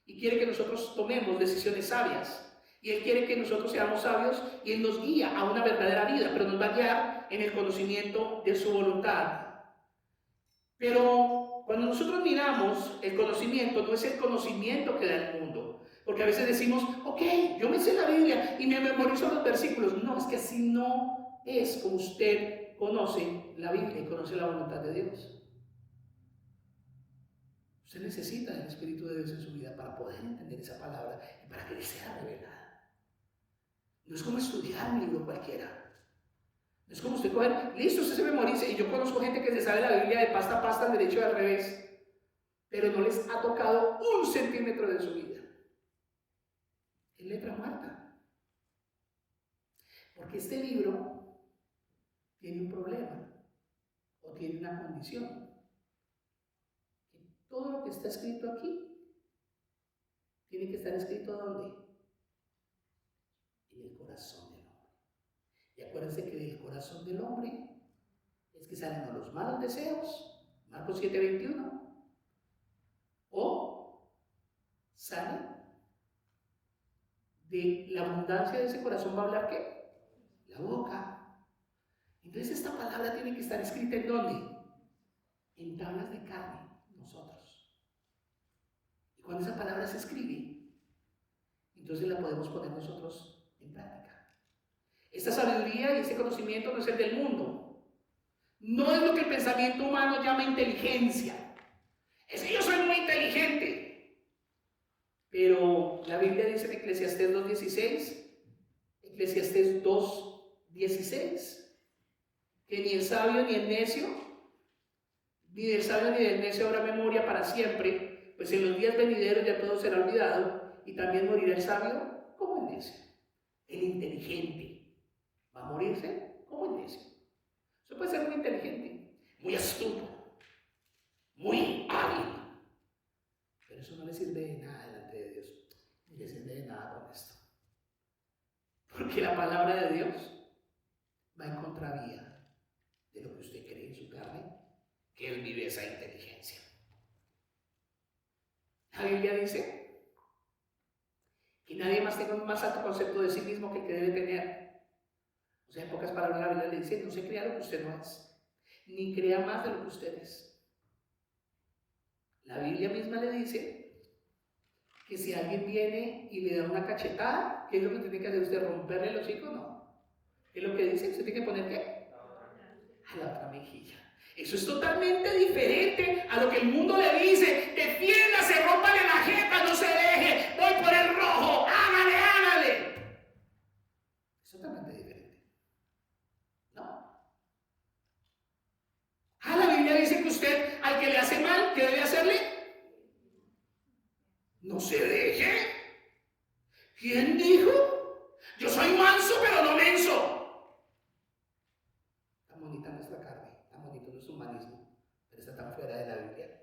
y quiere que nosotros tomemos decisiones sabias. Y Él quiere que nosotros seamos sabios y Él nos guía a una verdadera vida, pero nos va a guiar en el conocimiento de su voluntad. Pero cuando nosotros miramos el conocimiento, no es el conocimiento que da el mundo. Porque a veces decimos, ok, yo me sé la Biblia y me memorizo los versículos. No, es que así no es como usted conoce la Biblia y conoce la voluntad de Dios. Usted necesita el Espíritu de Dios en su vida para poder entender esa palabra y para que le sea revelada. No es como estudiar un libro cualquiera. No es como usted coger, listo, usted se memoriza. Y yo conozco gente que se sabe la Biblia de pasta a pasta, al derecho y al revés, pero no les ha tocado 1 centímetro de su vida. Es letra muerta. Porque este libro tiene un problema o tiene una condición. Todo lo que está escrito aquí tiene que estar escrito ¿dónde? En el corazón del hombre. Y acuérdense que del corazón del hombre es que salen o los malos deseos, Marcos 7:21, o sale de la abundancia de ese corazón va a hablar ¿qué? La boca. Entonces esta palabra tiene que estar escrita ¿en dónde? En tablas de carne, nosotros. Y cuando esa palabra se escribe, entonces la podemos poner nosotros en práctica. Esta sabiduría y este conocimiento no es el del mundo. No es lo que el pensamiento humano llama inteligencia. Es que yo soy muy inteligente. Pero la Biblia dice en Eclesiastés 2:16, Eclesiastés 2:16, que ni el sabio ni el necio, ni del sabio ni del necio habrá memoria para siempre, pues en los días venideros ya todo será olvidado, y también morirá el sabio como el necio. El inteligente va a morirse como el necio. Eso puede ser muy inteligente, muy astuto, muy hábil, pero eso no le sirve de nada delante de Dios, ni le sirve de nada con esto. Porque la palabra de Dios va en contravía de lo que usted cree en su carne, que Él vive esa inteligencia. La Biblia dice que nadie más tenga un más alto concepto de sí mismo que el que debe tener. O sea, en pocas palabras la Biblia le dice, no se crea lo que usted no es, ni crea más de lo que usted es. La Biblia misma le dice que si alguien viene y le da una cachetada, ¿qué es lo que tiene que hacer usted? ¿Romperle el hocico? No. ¿Qué es lo que dice? ¿Usted tiene que poner qué? A la otra mejilla. Eso es totalmente diferente a lo que el mundo le dice. Defiéndase, rómpale la jeta, no se deje, voy por el rojo, hágale, hágale. Es totalmente diferente. ¿No? La Biblia dice que usted, al que le hace mal, ¿qué debe hacerle? No se deje. ¿Quién dijo? Yo soy manso, pero no menso. Tan bonita nuestra carne, tan bonito nuestro humanismo, pero está tan fuera de la Biblia.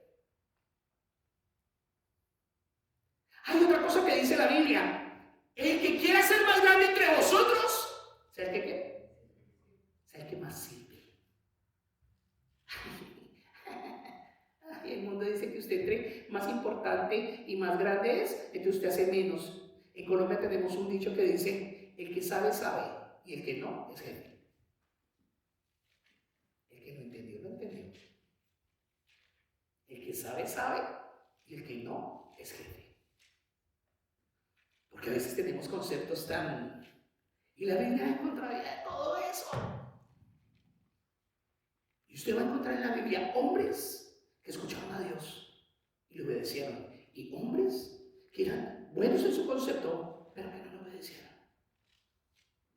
Hay otra cosa que dice la Biblia. El que quiera ser más grande entre vosotros, ¿sabe el que qué? ¿Sabe el que más sirve? El mundo dice que usted entre más importante y más grande es, entonces usted hace menos. En Colombia tenemos un dicho que dice, el que sabe, sabe, y el que no, es jefe. El que no entendió, no entendió. El que sabe, sabe, y el que no, es jefe. Porque a veces tenemos conceptos tan... Y la Biblia va en contra de todo eso. Y usted va a encontrar en la Biblia hombres que escucharon a Dios y le obedecieron, y hombres que eran buenos en su concepto, pero que no le obedecieron.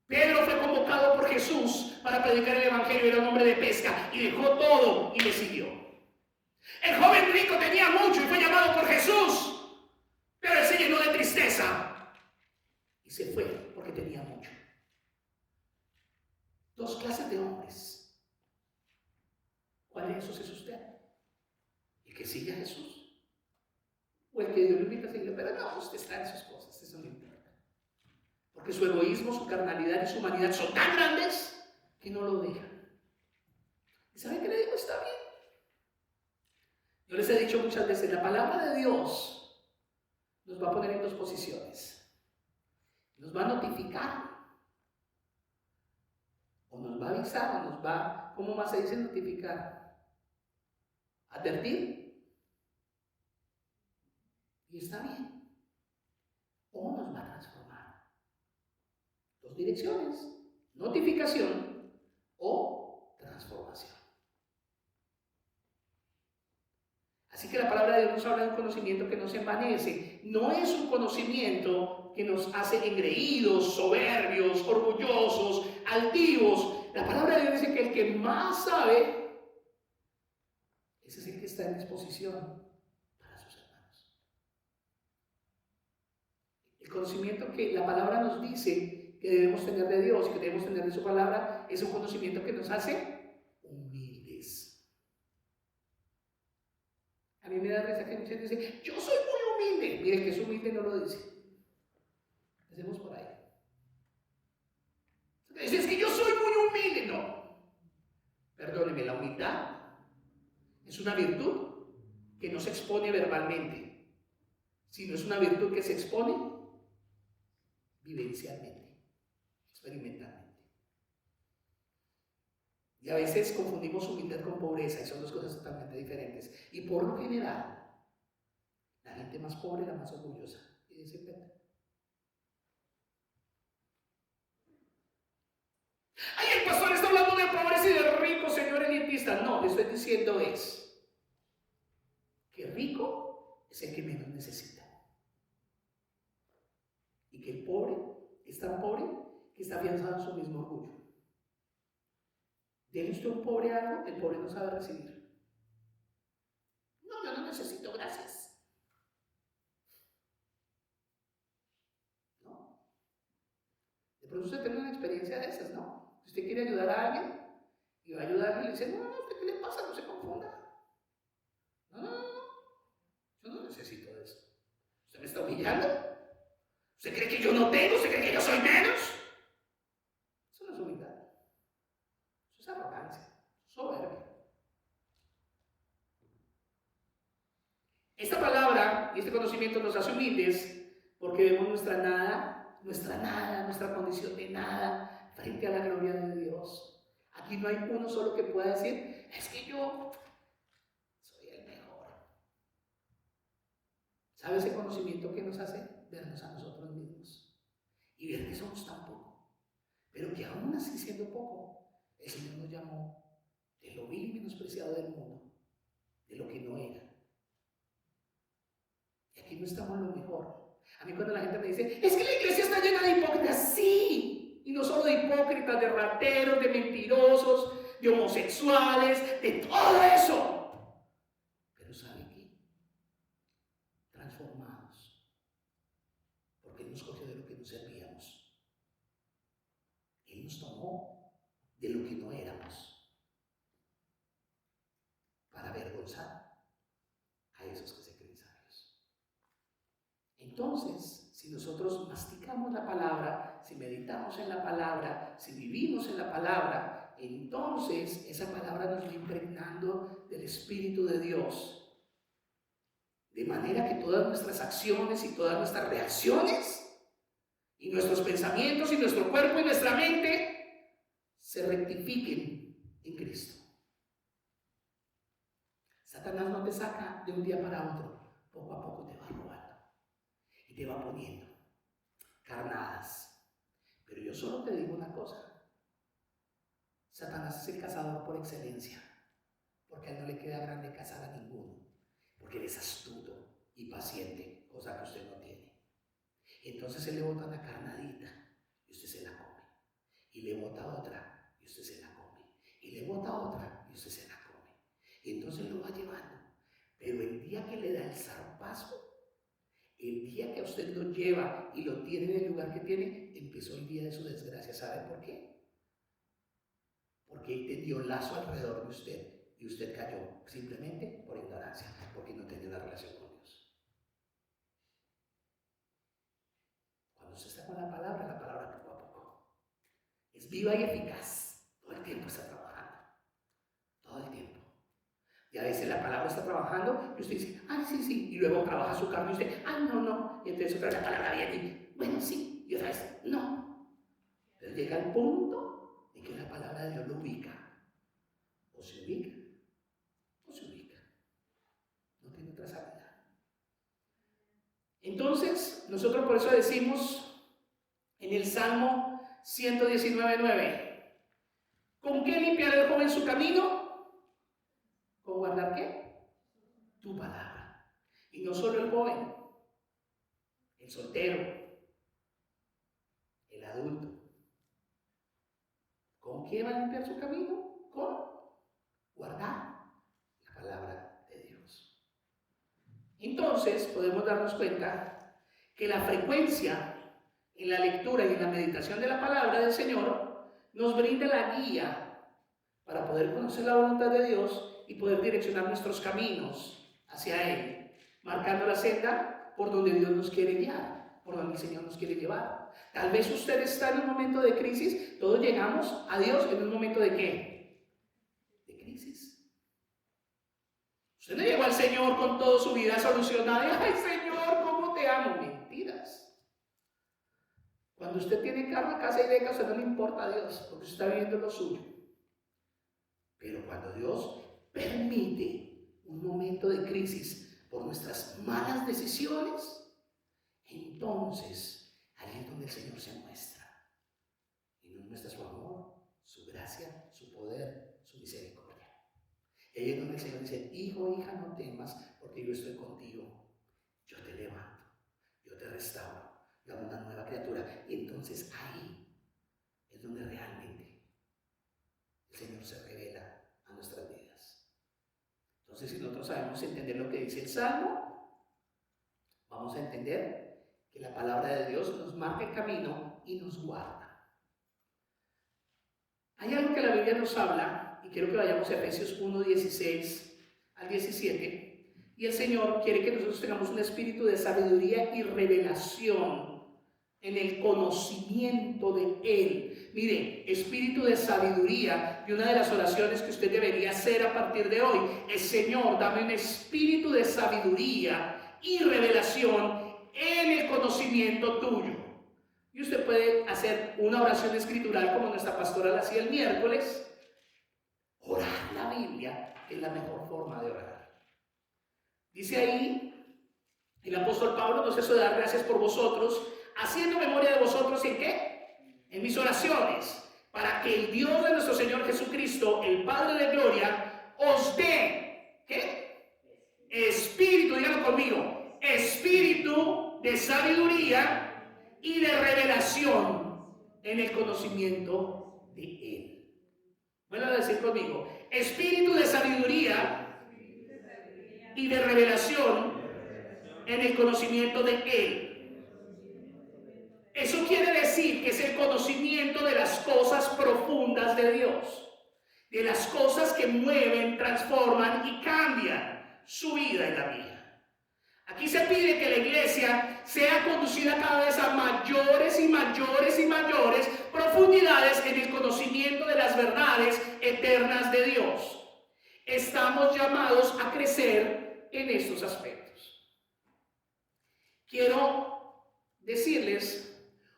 Pedro fue convocado por Jesús para predicar el evangelio, era un hombre de pesca, y dejó todo y le siguió. El joven rico tenía mucho y fue llamado por Jesús, pero él se llenó de tristeza y se fue porque tenía mucho. Dos clases de hombres. ¿Cuál de esos es usted? ¿El que sigue a Jesús? ¿O el que Dios lo invita a seguir? Pero no, usted está en sus cosas, eso no importa. Porque su egoísmo, su carnalidad y su humanidad son tan grandes que no lo dejan. ¿Y sabe qué le digo? Está bien. Yo les he dicho muchas veces, la palabra de Dios nos va a poner en dos posiciones. Nos va a notificar, o nos va a avisar, o nos va, ¿cómo más se dice notificar? Advertir. Y está bien. O nos va a transformar. Dos direcciones: notificación o transformación. Así que la palabra de Dios nos habla de un conocimiento que no se envanece. No es un conocimiento que nos hace engreídos, soberbios, orgullosos, altivos. La palabra de Dios dice que el que más sabe, ese es el que está en disposición para sus hermanos. El conocimiento que la palabra nos dice que debemos tener de Dios y que debemos tener de su palabra es un conocimiento que nos hace humildes. A mí me da risa que muchos dicen, yo soy muy humilde. Y el que es humilde no lo dice. Empecemos por ahí. Es que yo soy muy humilde. No. Perdóneme, la humildad es una virtud que no se expone verbalmente, sino es una virtud que se expone vivencialmente, experimentalmente. Y a veces confundimos humildad con pobreza y son dos cosas totalmente diferentes. Y por lo general, la gente más pobre es la más orgullosa. ¿Y se cuenta? ¡Ay, el pastor está hablando de pobreza y de rico, señor elitista! No, le estoy diciendo es que rico es el que menos necesita. Y que el pobre es tan pobre que está afianzado en su mismo orgullo. Dele usted a un pobre algo, el pobre no sabe recibir. No, yo no necesito, gracias. No. De pronto usted tiene una experiencia de esas, ¿no? Usted quiere ayudar a alguien y va a ayudarle y le dice, no, ¿usted qué le pasa? No se confunda. No, yo no necesito de eso. ¿Usted me está humillando? ¿Usted cree que yo no tengo? ¿Usted cree que yo soy menos? Eso no es humildad. Eso es arrogancia, soberbia. Esta palabra y este conocimiento nos hace humildes porque vemos nuestra nada, nuestra condición de nada frente a la gloria de Dios. Aquí no hay uno solo que pueda decir, es que yo soy el mejor. ¿Sabe ese conocimiento que nos hace? Vernos a nosotros mismos y ver que somos tan poco, pero que aún así siendo poco, el Señor nos llamó de lo vil y menospreciado del mundo, de lo que no era. Y aquí no estamos lo mejor. A mí cuando la gente me dice, es que la iglesia está llena de hipócritas, sí, y no solo de hipócritas, de rateros, de mentirosos, de homosexuales, de todo eso. Pero ¿sabe qué? Transformados, porque Él nos cogió de lo que no servíamos. Él nos tomó de lo que no éramos para avergonzar a esos que se creen sabios. Entonces, si nosotros masticamos la palabra, si meditamos en la palabra, si vivimos en la palabra, entonces esa palabra nos va impregnando del Espíritu de Dios. De manera que todas nuestras acciones y todas nuestras reacciones, y nuestros pensamientos y nuestro cuerpo y nuestra mente se rectifiquen en Cristo. Satanás no te saca de un día para otro, poco a poco te va robando y te va poniendo carnadas. Pero yo solo te digo una cosa, Satanás es el cazador por excelencia, porque a él no le queda grande cazar a ninguno, porque él es astuto y paciente, cosa que usted no tiene. Entonces él le bota una carnadita y usted se la come, y le bota otra y usted se la come, y le bota otra y usted se la come, y entonces lo va llevando. Pero el día que le da el zarpazo, el día que a usted lo lleva y lo tiene en el lugar que tiene, empezó el día de su desgracia. ¿Sabe por qué? Porque él tendió lazo alrededor de usted y usted cayó simplemente por ignorancia, porque no tenía una relación con Dios. Cuando usted está con la palabra poco a poco es viva y eficaz. Todo el tiempo está trabajando. Todo el tiempo. Y a veces la palabra está trabajando y usted dice, ay, sí, sí. Y luego trabaja su carne y usted, ay, no, no. Y entonces otra vez la palabra viene y, bueno, sí. Y otra vez, no. Pero llega el punto en que la palabra de Dios lo ubica. O se ubica, o se ubica. No tiene otra salida. Entonces, nosotros por eso decimos en el Salmo 119:9, ¿con qué limpiará el joven su camino? ¿Con guardar qué? Tu palabra. Y no solo el joven, el soltero, el adulto. ¿Con qué va a limpiar su camino? Con guardar la palabra de Dios. Entonces podemos darnos cuenta que la frecuencia en la lectura y en la meditación de la palabra del Señor nos brinda la guía para poder conocer la voluntad de Dios y poder direccionar nuestros caminos hacia Él, marcando la senda por donde Dios nos quiere guiar, por donde el Señor nos quiere llevar. Tal vez usted está en un momento de crisis. Todos llegamos a Dios en un momento ¿de qué? De crisis. Usted no llegó al Señor con toda su vida solucionada y, ay Señor, ¿cómo te amo? Mentiras. Cuando usted tiene carro, casa y beca, a usted no le importa a Dios, porque usted está viviendo lo suyo. Pero cuando Dios permite un momento de crisis por nuestras malas decisiones, entonces ahí es donde el Señor se muestra. Y nos muestra su amor, su gracia, su poder, su misericordia. Ahí es donde el Señor dice, hijo, hija, no temas, porque yo estoy contigo. Yo te levanto, yo te restauro, yo hago una nueva criatura. Y entonces ahí es donde realmente el Señor se revela a nuestras vidas. Entonces, si nosotros sabemos entender lo que dice el Salmo, vamos a entender que la palabra de Dios nos marca el camino y nos guarda. Hay algo que la Biblia nos habla, y quiero que vayamos a Efesios 1, 16 al 17, y el Señor quiere que nosotros tengamos un espíritu de sabiduría y revelación en el conocimiento de Él. Mire, espíritu de sabiduría, y una de las oraciones que usted debería hacer a partir de hoy es, Señor, dame un espíritu de sabiduría y revelación en el conocimiento tuyo. Y usted puede hacer una oración escritural como nuestra pastora la hacía el miércoles. Orar la Biblia es la mejor forma de orar. Dice ahí el apóstol Pablo, no ceso de dar gracias por vosotros, haciendo memoria de vosotros ¿en qué? En mis oraciones, para que el Dios de nuestro Señor Jesucristo, el Padre de gloria, os dé, ¿qué? Espíritu, díganlo conmigo, espíritu de sabiduría y de revelación en el conocimiento de Él. Vuelvo a decir conmigo, espíritu de sabiduría y de revelación en el conocimiento de Él. Eso quiere decir que es el conocimiento de las cosas profundas de Dios, de las cosas que mueven, transforman y cambian su vida y la mía. Aquí se pide que la iglesia sea conducida cada vez a mayores y mayores y mayores profundidades en el conocimiento de las verdades eternas de Dios. Estamos llamados a crecer en estos aspectos. Quiero decirles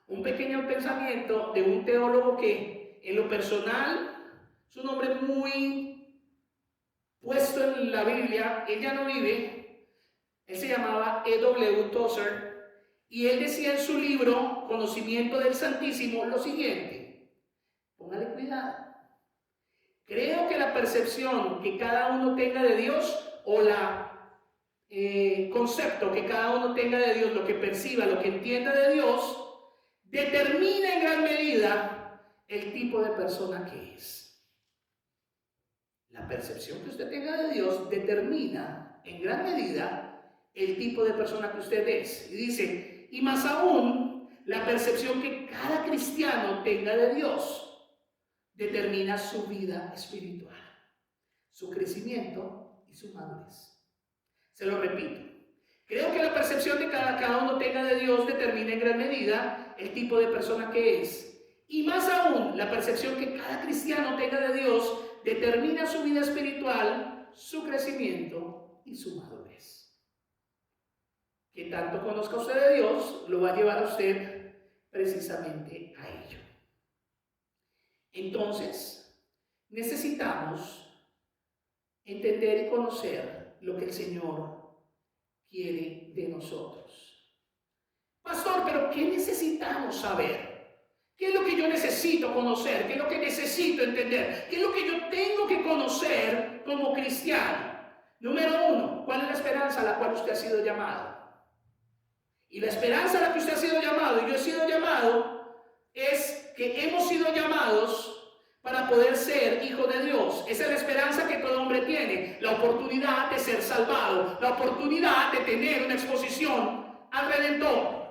un pequeño pensamiento de un teólogo que en lo personal es un hombre muy puesto en la Biblia. Él ya no vive. Él se llamaba E.W. Tozer y él decía en su libro Conocimiento del Santísimo lo siguiente. Póngale cuidado. Creo que la percepción que cada uno tenga de Dios o concepto que cada uno tenga de Dios, lo que perciba, lo que entienda de Dios, determina en gran medida el tipo de persona que es. La percepción que usted tenga de Dios determina en gran medida el tipo de persona que usted es. Y dice, y más aún, la percepción que cada cristiano tenga de Dios determina su vida espiritual, su crecimiento y su madurez. Se lo repito. Creo que la percepción que cada uno tenga de Dios determina en gran medida el tipo de persona que es. Y más aún, la percepción que cada cristiano tenga de Dios determina su vida espiritual, su crecimiento y su madurez. Que tanto conozca usted de Dios, lo va a llevar a usted precisamente a ello. Entonces, necesitamos entender y conocer lo que el Señor quiere de nosotros. Pastor, pero ¿qué necesitamos saber? ¿Qué es lo que yo necesito conocer? ¿Qué es lo que necesito entender? ¿Qué es lo que yo tengo que conocer como cristiano? Número uno, ¿cuál es la esperanza a la cual usted ha sido llamado? Y la esperanza a la que usted ha sido llamado y yo he sido llamado es que hemos sido llamados para poder ser hijos de Dios. Esa es la esperanza que todo hombre tiene, la oportunidad de ser salvado, la oportunidad de tener una exposición al Redentor,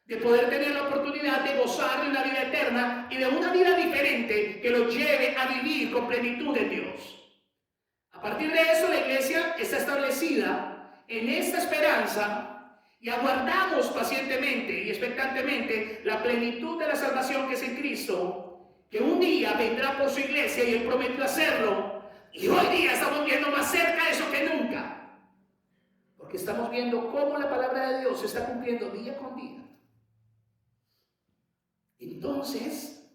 de poder tener la oportunidad de gozar de una vida eterna y de una vida diferente que lo lleve a vivir con plenitud en Dios. A partir de eso, la iglesia está establecida en esta esperanza y aguardamos pacientemente y expectantemente la plenitud de la salvación que es en Cristo, que un día vendrá por su iglesia y Él prometió hacerlo, y hoy día estamos viendo más cerca eso que nunca, porque estamos viendo cómo la palabra de Dios se está cumpliendo día con día. Entonces,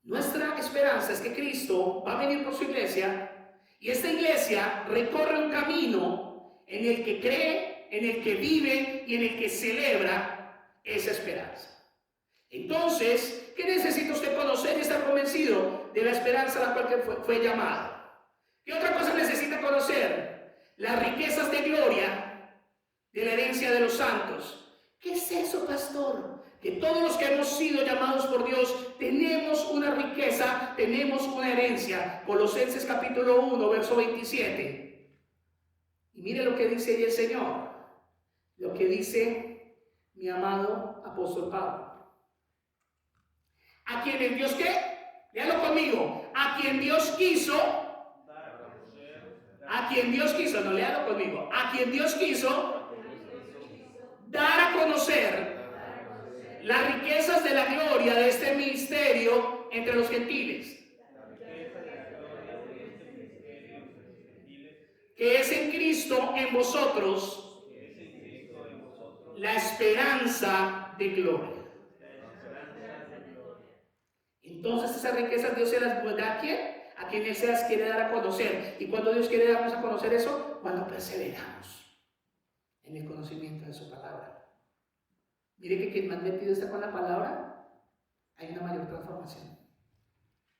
nuestra esperanza es que Cristo va a venir por su iglesia, y esta iglesia recorre un camino en el que cree, en el que vive y en el que celebra esa esperanza. Entonces, ¿qué necesita usted conocer y estar convencido de la esperanza a la cual fue llamado? ¿Qué otra cosa necesita conocer? Las riquezas de gloria de la herencia de los santos. ¿Qué es eso, pastor? Que todos los que hemos sido llamados por Dios tenemos una riqueza, tenemos una herencia. Colosenses capítulo 1, verso 27. Y mire lo que dice ahí el Señor, lo que dice mi amado apóstol Pablo. ¿A quien Dios qué? Léalo conmigo. A quien Dios quiso. A quien Dios quiso, no, léalo conmigo. A quien Dios quiso dar a conocer las riquezas de la gloria de este misterio entre los gentiles, que es en Cristo en vosotros la esperanza de gloria. Entonces esas riquezas Dios se las da a ¿quién? A quien Él se las quiere dar a conocer. ¿Y cuando Dios quiere darnos a conocer eso? Cuando perseveramos en el conocimiento de su palabra. Mire que quien más metido está con la palabra, hay una mayor transformación,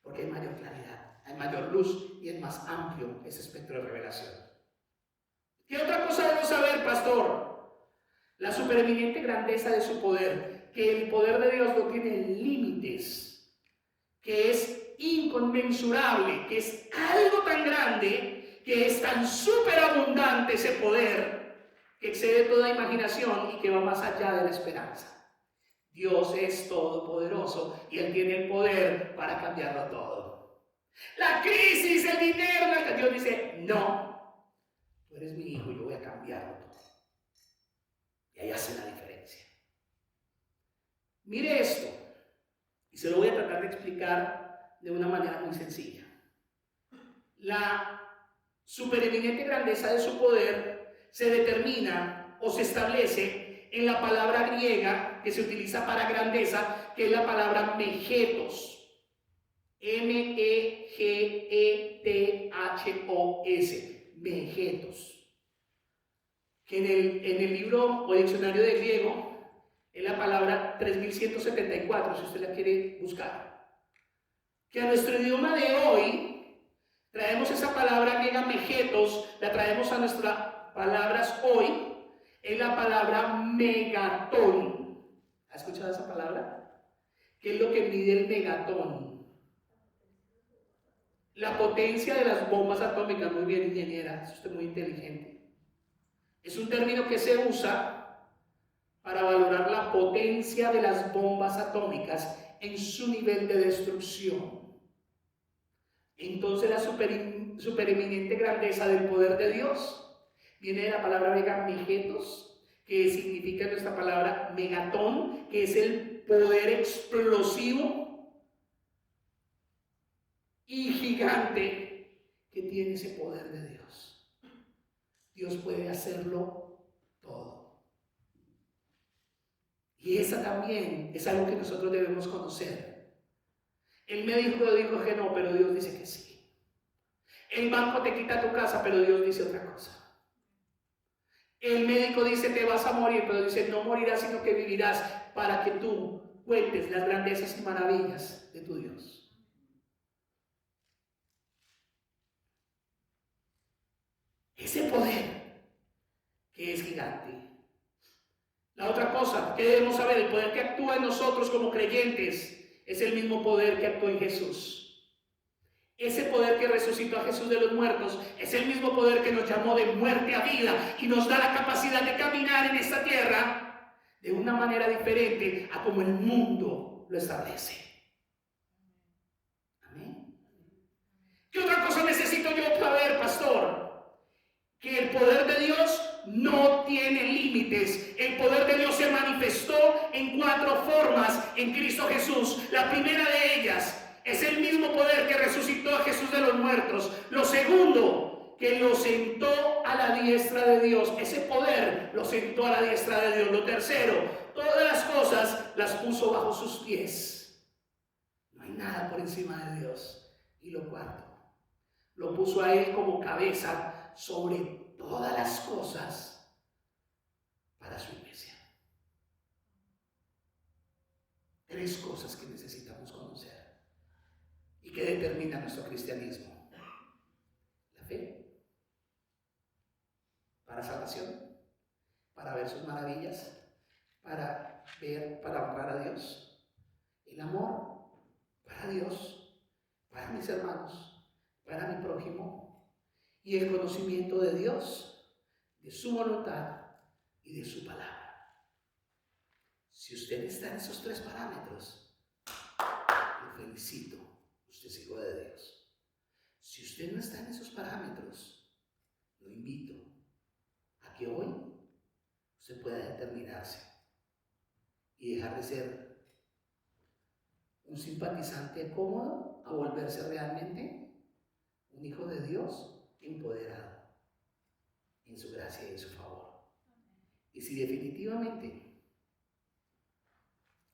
porque hay mayor claridad, hay mayor luz y es más amplio ese espectro de revelación. ¿Qué otra cosa debemos saber, pastor? La supereminente grandeza de su poder, que el poder de Dios no tiene límites, que es inconmensurable, que es algo tan grande, que es tan superabundante ese poder, que excede toda imaginación y que va más allá de la esperanza. Dios es todopoderoso y Él tiene el poder para cambiarlo todo. La crisis, el dinero, Dios dice, no, tú eres mi hijo y yo voy a cambiarlo todo. Y ahí hace la diferencia. Mire esto, y se lo voy a tratar de explicar de una manera muy sencilla. La supereminente grandeza de su poder se determina o se establece en la palabra griega que se utiliza para grandeza, que es la palabra megetos. M-E-G-E-T-H-O-S. Megetos. Que en el libro o diccionario de griego es la palabra 3174, si usted la quiere buscar. Que a nuestro idioma de hoy traemos esa palabra griega megetos, la traemos a nuestras palabras hoy, es la palabra megatón. ¿Ha escuchado esa palabra? ¿Qué es lo que mide el megatón? La potencia de las bombas atómicas. Muy bien, ingeniera, es usted muy inteligente. Es un término que se usa para valorar la potencia de las bombas atómicas en su nivel de destrucción. Entonces la supereminente grandeza del poder de Dios viene de la palabra griega megetos, que significa nuestra palabra megatón, que es el poder explosivo y gigante que tiene ese poder de Dios. Dios puede hacerlo todo. Y esa también es algo que nosotros debemos conocer. El médico dijo que no, pero Dios dice que sí. El banco te quita tu casa, pero Dios dice otra cosa. El médico dice te vas a morir, pero dice no morirás, sino que vivirás para que tú cuentes las grandezas y maravillas de tu Dios. Ese poder que es gigante. La otra cosa que debemos saber, el poder que actúa en nosotros como creyentes es el mismo poder que actuó en Jesús. Ese poder que resucitó a Jesús de los muertos es el mismo poder que nos llamó de muerte a vida y nos da la capacidad de caminar en esta tierra de una manera diferente a como el mundo lo establece. Amén. ¿Qué otra cosa necesito yo saber, pastor? Que el poder de Dios no tiene límites. El poder de Dios se manifestó en 4 formas en Cristo Jesús. La primera de ellas es el mismo poder que resucitó a Jesús de los muertos. Lo segundo, que lo sentó a la diestra de Dios. Ese poder lo sentó a la diestra de Dios. Lo tercero, todas las cosas las puso bajo sus pies. No hay nada por encima de Dios. Y lo cuarto, lo puso a Él como cabeza sobre todas las cosas para su iglesia. 3 cosas que necesitamos conocer y que determinan nuestro cristianismo: la fe para salvación, para ver sus maravillas, para honrar a Dios; el amor para Dios, para mis hermanos, para mi prójimo; y el conocimiento de Dios, de su voluntad y de su palabra. Si usted está en esos 3 parámetros, lo felicito, usted es hijo de Dios. Si usted no está en esos parámetros, lo invito a que hoy usted pueda determinarse y dejar de ser un simpatizante cómodo a volverse realmente un hijo de Dios empoderado en su gracia y en su favor. Y si definitivamente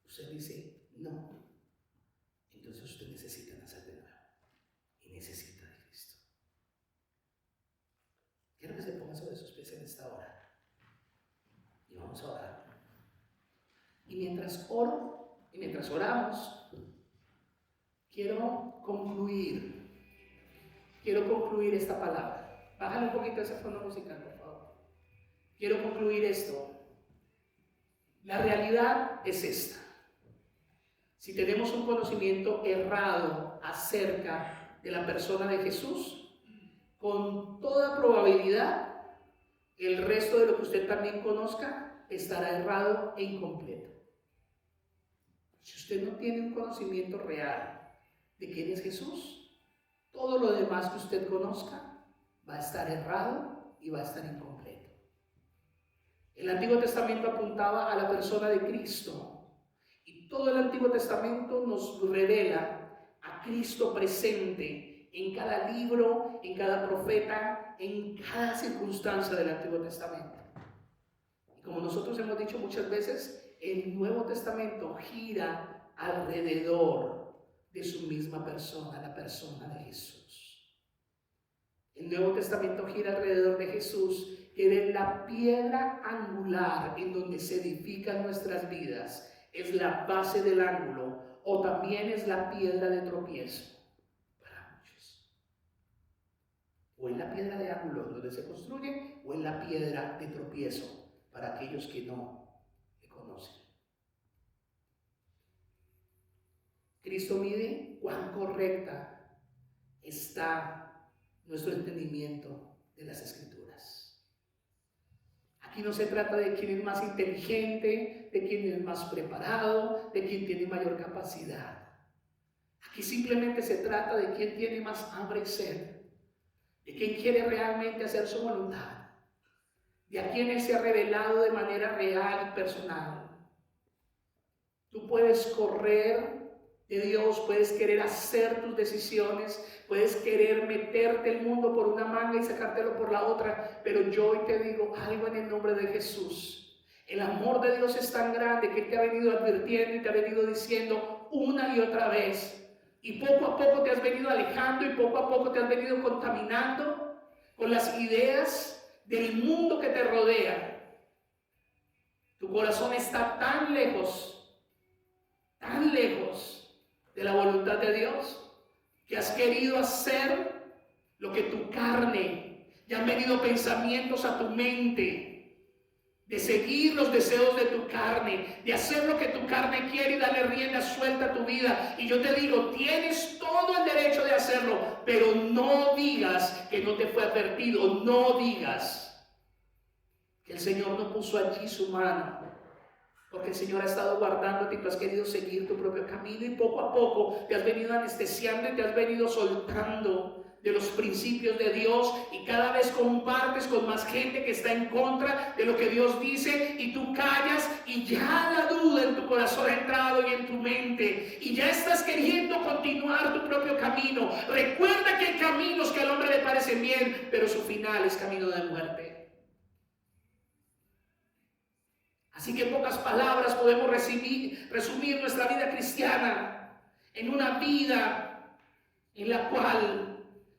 usted dice no, entonces usted necesita nacer de nuevo y necesita de Cristo. Quiero que se ponga sobre sus pies en esta hora y vamos a orar. Y mientras oro y mientras oramos, quiero concluir esta palabra. Bájale un poquito ese fondo musical, por favor. Quiero concluir esto. La realidad es esta. Si tenemos un conocimiento errado acerca de la persona de Jesús, con toda probabilidad, el resto de lo que usted también conozca estará errado e incompleto. Si usted no tiene un conocimiento real de quién es Jesús, todo lo demás que usted conozca va a estar errado y va a estar incompleto. El Antiguo Testamento apuntaba a la persona de Cristo. Y todo el Antiguo Testamento nos revela a Cristo presente en cada libro, en cada profeta, en cada circunstancia del Antiguo Testamento. Y como nosotros hemos dicho muchas veces, el Nuevo Testamento gira alrededor de su misma persona, la persona de Jesús. El Nuevo Testamento gira alrededor de Jesús, que es la piedra angular en donde se edifican nuestras vidas. Es la base del ángulo, o también es la piedra de tropiezo para muchos. O es la piedra de ángulo donde se construye, o es la piedra de tropiezo para aquellos que no le conocen. Cristo mide cuán correcta está nuestro entendimiento de las Escrituras. Aquí no se trata de quién es más inteligente, de quién es más preparado, de quién tiene mayor capacidad. Aquí simplemente se trata de quién tiene más hambre y sed, de quién quiere realmente hacer su voluntad, de a quién se ha revelado de manera real y personal. Tú puedes correr de Dios, puedes querer hacer tus decisiones, puedes querer meterte el mundo por una manga y sacártelo por la otra, pero yo hoy te digo algo en el nombre de Jesús. El amor de Dios es tan grande que Él te ha venido advirtiendo y te ha venido diciendo una y otra vez, y poco a poco te has venido alejando y poco a poco te has venido contaminando con las ideas del mundo que te rodea. Tu corazón está tan lejos de la voluntad de Dios, que has querido hacer lo que tu carne, ya han venido pensamientos a tu mente, de seguir los deseos de tu carne, de hacer lo que tu carne quiere y darle rienda suelta a tu vida. Y yo te digo, tienes todo el derecho de hacerlo, pero no digas que no te fue advertido, no digas que el Señor no puso allí su mano. Porque el Señor ha estado guardándote y tú has querido seguir tu propio camino y poco a poco te has venido anestesiando y te has venido soltando de los principios de Dios y cada vez compartes con más gente que está en contra de lo que Dios dice y tú callas y ya la duda en tu corazón ha entrado y en tu mente y ya estás queriendo continuar tu propio camino. Recuerda que hay caminos que al hombre le parecen bien, pero su final es camino de muerte. Así que en pocas palabras podemos resumir nuestra vida cristiana en una vida en la cual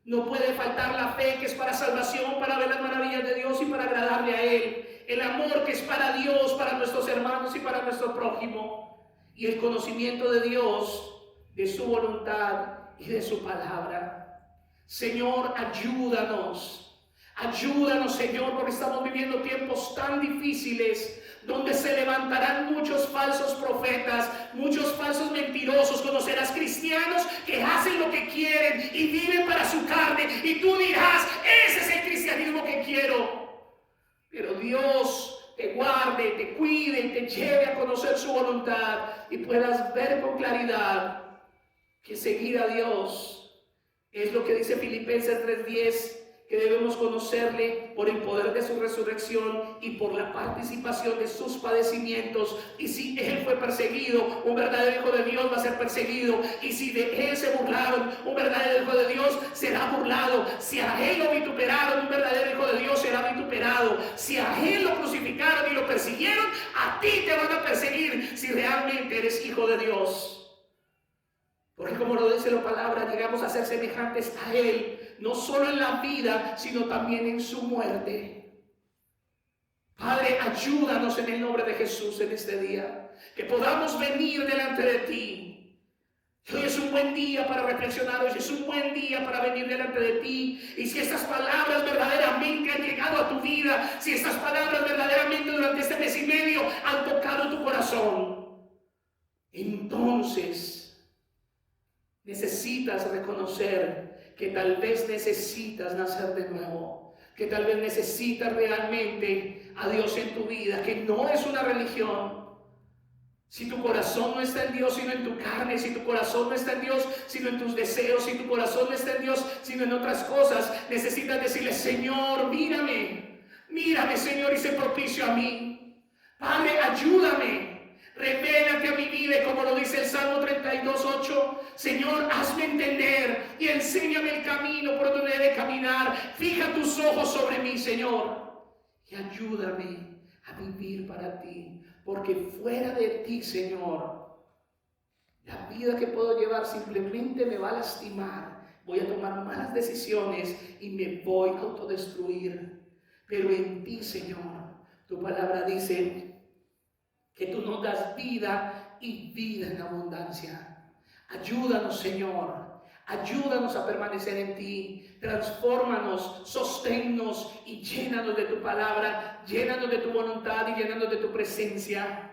no puede faltar la fe que es para salvación, para ver las maravillas de Dios y para agradarle a Él. El amor que es para Dios, para nuestros hermanos y para nuestro prójimo. Y el conocimiento de Dios, de su voluntad y de su palabra. Señor, ayúdanos. Ayúdanos, Señor, porque estamos viviendo tiempos tan difíciles donde se levantarán muchos falsos profetas, muchos falsos mentirosos. Conocerás cristianos que hacen lo que quieren y viven para su carne y tú dirás, ese es el cristianismo que quiero. Pero Dios te guarde, te cuide y te lleve a conocer su voluntad y puedas ver con claridad que seguir a Dios es lo que dice Filipenses 3:10, que debemos conocerle por el poder de su resurrección y por la participación de sus padecimientos. Y si Él fue perseguido, un verdadero hijo de Dios va a ser perseguido. Y si de Él se burlaron, un verdadero hijo de Dios será burlado. Si a Él lo vituperaron, un verdadero hijo de Dios será vituperado. Si a Él lo crucificaron y lo persiguieron, a ti te van a perseguir si realmente eres hijo de Dios. Porque como lo dice la palabra, llegamos a ser semejantes a Él, no solo en la vida, sino también en su muerte. Padre, ayúdanos en el nombre de Jesús en este día, que podamos venir delante de ti. Hoy es un buen día para reflexionar, hoy es un buen día para venir delante de ti. Y si estas palabras verdaderamente han llegado a tu vida, si estas palabras verdaderamente durante este mes y medio han tocado tu corazón, entonces necesitas reconocer que tal vez necesitas nacer de nuevo, que tal vez necesitas realmente a Dios en tu vida, que no es una religión. Si tu corazón no está en Dios sino en tu carne, si tu corazón no está en Dios sino en tus deseos, si tu corazón no está en Dios sino en otras cosas, necesitas decirle, Señor, mírame, mírame, Señor, y sé propicio a mí. Padre, ayúdame. Revélate a mi vida, como lo dice el Salmo 32:8. Señor, hazme entender y enséñame el camino por donde debe caminar. Fija tus ojos sobre mí, Señor, y ayúdame a vivir para ti, porque fuera de ti, Señor, la vida que puedo llevar simplemente me va a lastimar. Voy a tomar malas decisiones y me voy a autodestruir. Pero en ti, Señor, tu palabra dice que tú nos das vida y vida en abundancia. Ayúdanos, Señor. Ayúdanos a permanecer en ti. Transfórmanos, sosténnos y llénanos de tu palabra, llénanos de tu voluntad y llénanos de tu presencia.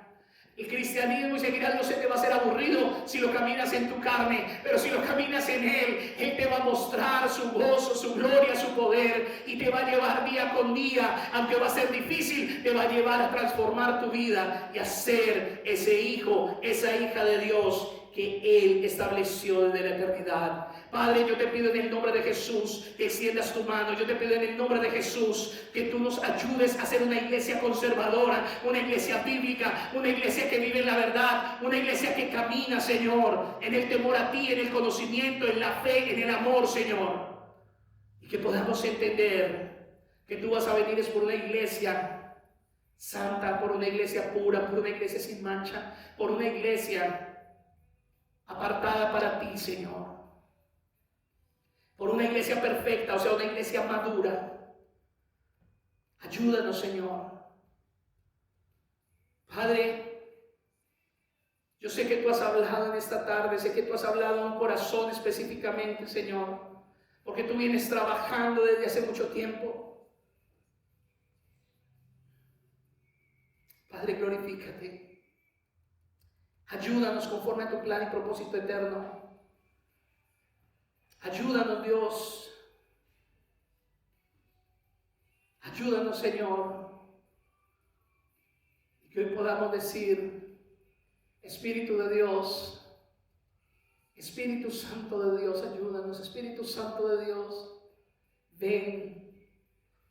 El cristianismo y seguir a Dios se te va a hacer aburrido si lo caminas en tu carne, pero si lo caminas en Él, Él te va a mostrar su gozo, su gloria, su poder y te va a llevar día con día, aunque va a ser difícil, te va a llevar a transformar tu vida y a ser ese hijo, esa hija de Dios que Él estableció desde la eternidad. Padre, yo te pido en el nombre de Jesús que extiendas tu mano. Yo te pido en el nombre de Jesús que tú nos ayudes a ser una iglesia conservadora, una iglesia bíblica, una iglesia que vive en la verdad, una iglesia que camina, Señor, en el temor a ti, en el conocimiento, en la fe, en el amor, Señor. Y que podamos entender que tú vas a venir es por una iglesia santa, por una iglesia pura, por una iglesia sin mancha, por una iglesia apartada para ti, Señor, por una iglesia perfecta, o sea, una iglesia madura. Ayúdanos, Señor. Padre, yo sé que tú has hablado en esta tarde, sé que tú has hablado a un corazón específicamente, Señor, porque tú vienes trabajando desde hace mucho tiempo. Padre, glorifícate. Ayúdanos conforme a tu plan y propósito eterno. Ayúdanos, Dios. Ayúdanos, Señor. Y que hoy podamos decir, Espíritu de Dios, Espíritu Santo de Dios, ayúdanos. Espíritu Santo de Dios, ven,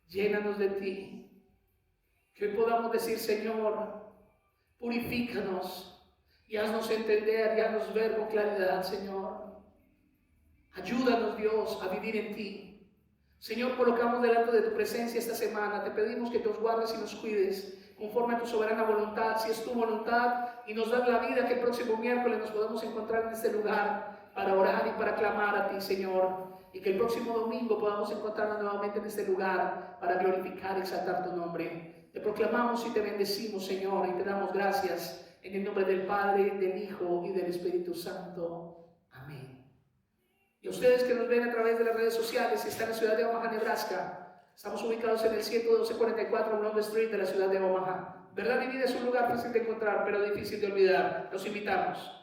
llénanos de ti. Que hoy podamos decir, Señor, purifícanos y haznos entender y haznos ver con claridad, Señor. Ayúdanos, Dios, a vivir en ti. Señor, colocamos delante de tu presencia esta semana. Te pedimos que nos guardes y nos cuides conforme a tu soberana voluntad, si es tu voluntad, y nos das la vida que el próximo miércoles nos podamos encontrar en este lugar para orar y para clamar a ti, Señor, y que el próximo domingo podamos encontrarnos nuevamente en este lugar para glorificar y exaltar tu nombre. Te proclamamos y te bendecimos, Señor, y te damos gracias en el nombre del Padre, del Hijo y del Espíritu Santo. Amén. Y a ustedes que nos ven a través de las redes sociales, si están en la ciudad de Omaha, Nebraska, estamos ubicados en el 11244 Blonde Street de la ciudad de Omaha. Verdad y vida es un lugar fácil de encontrar, pero difícil de olvidar. Los invitamos.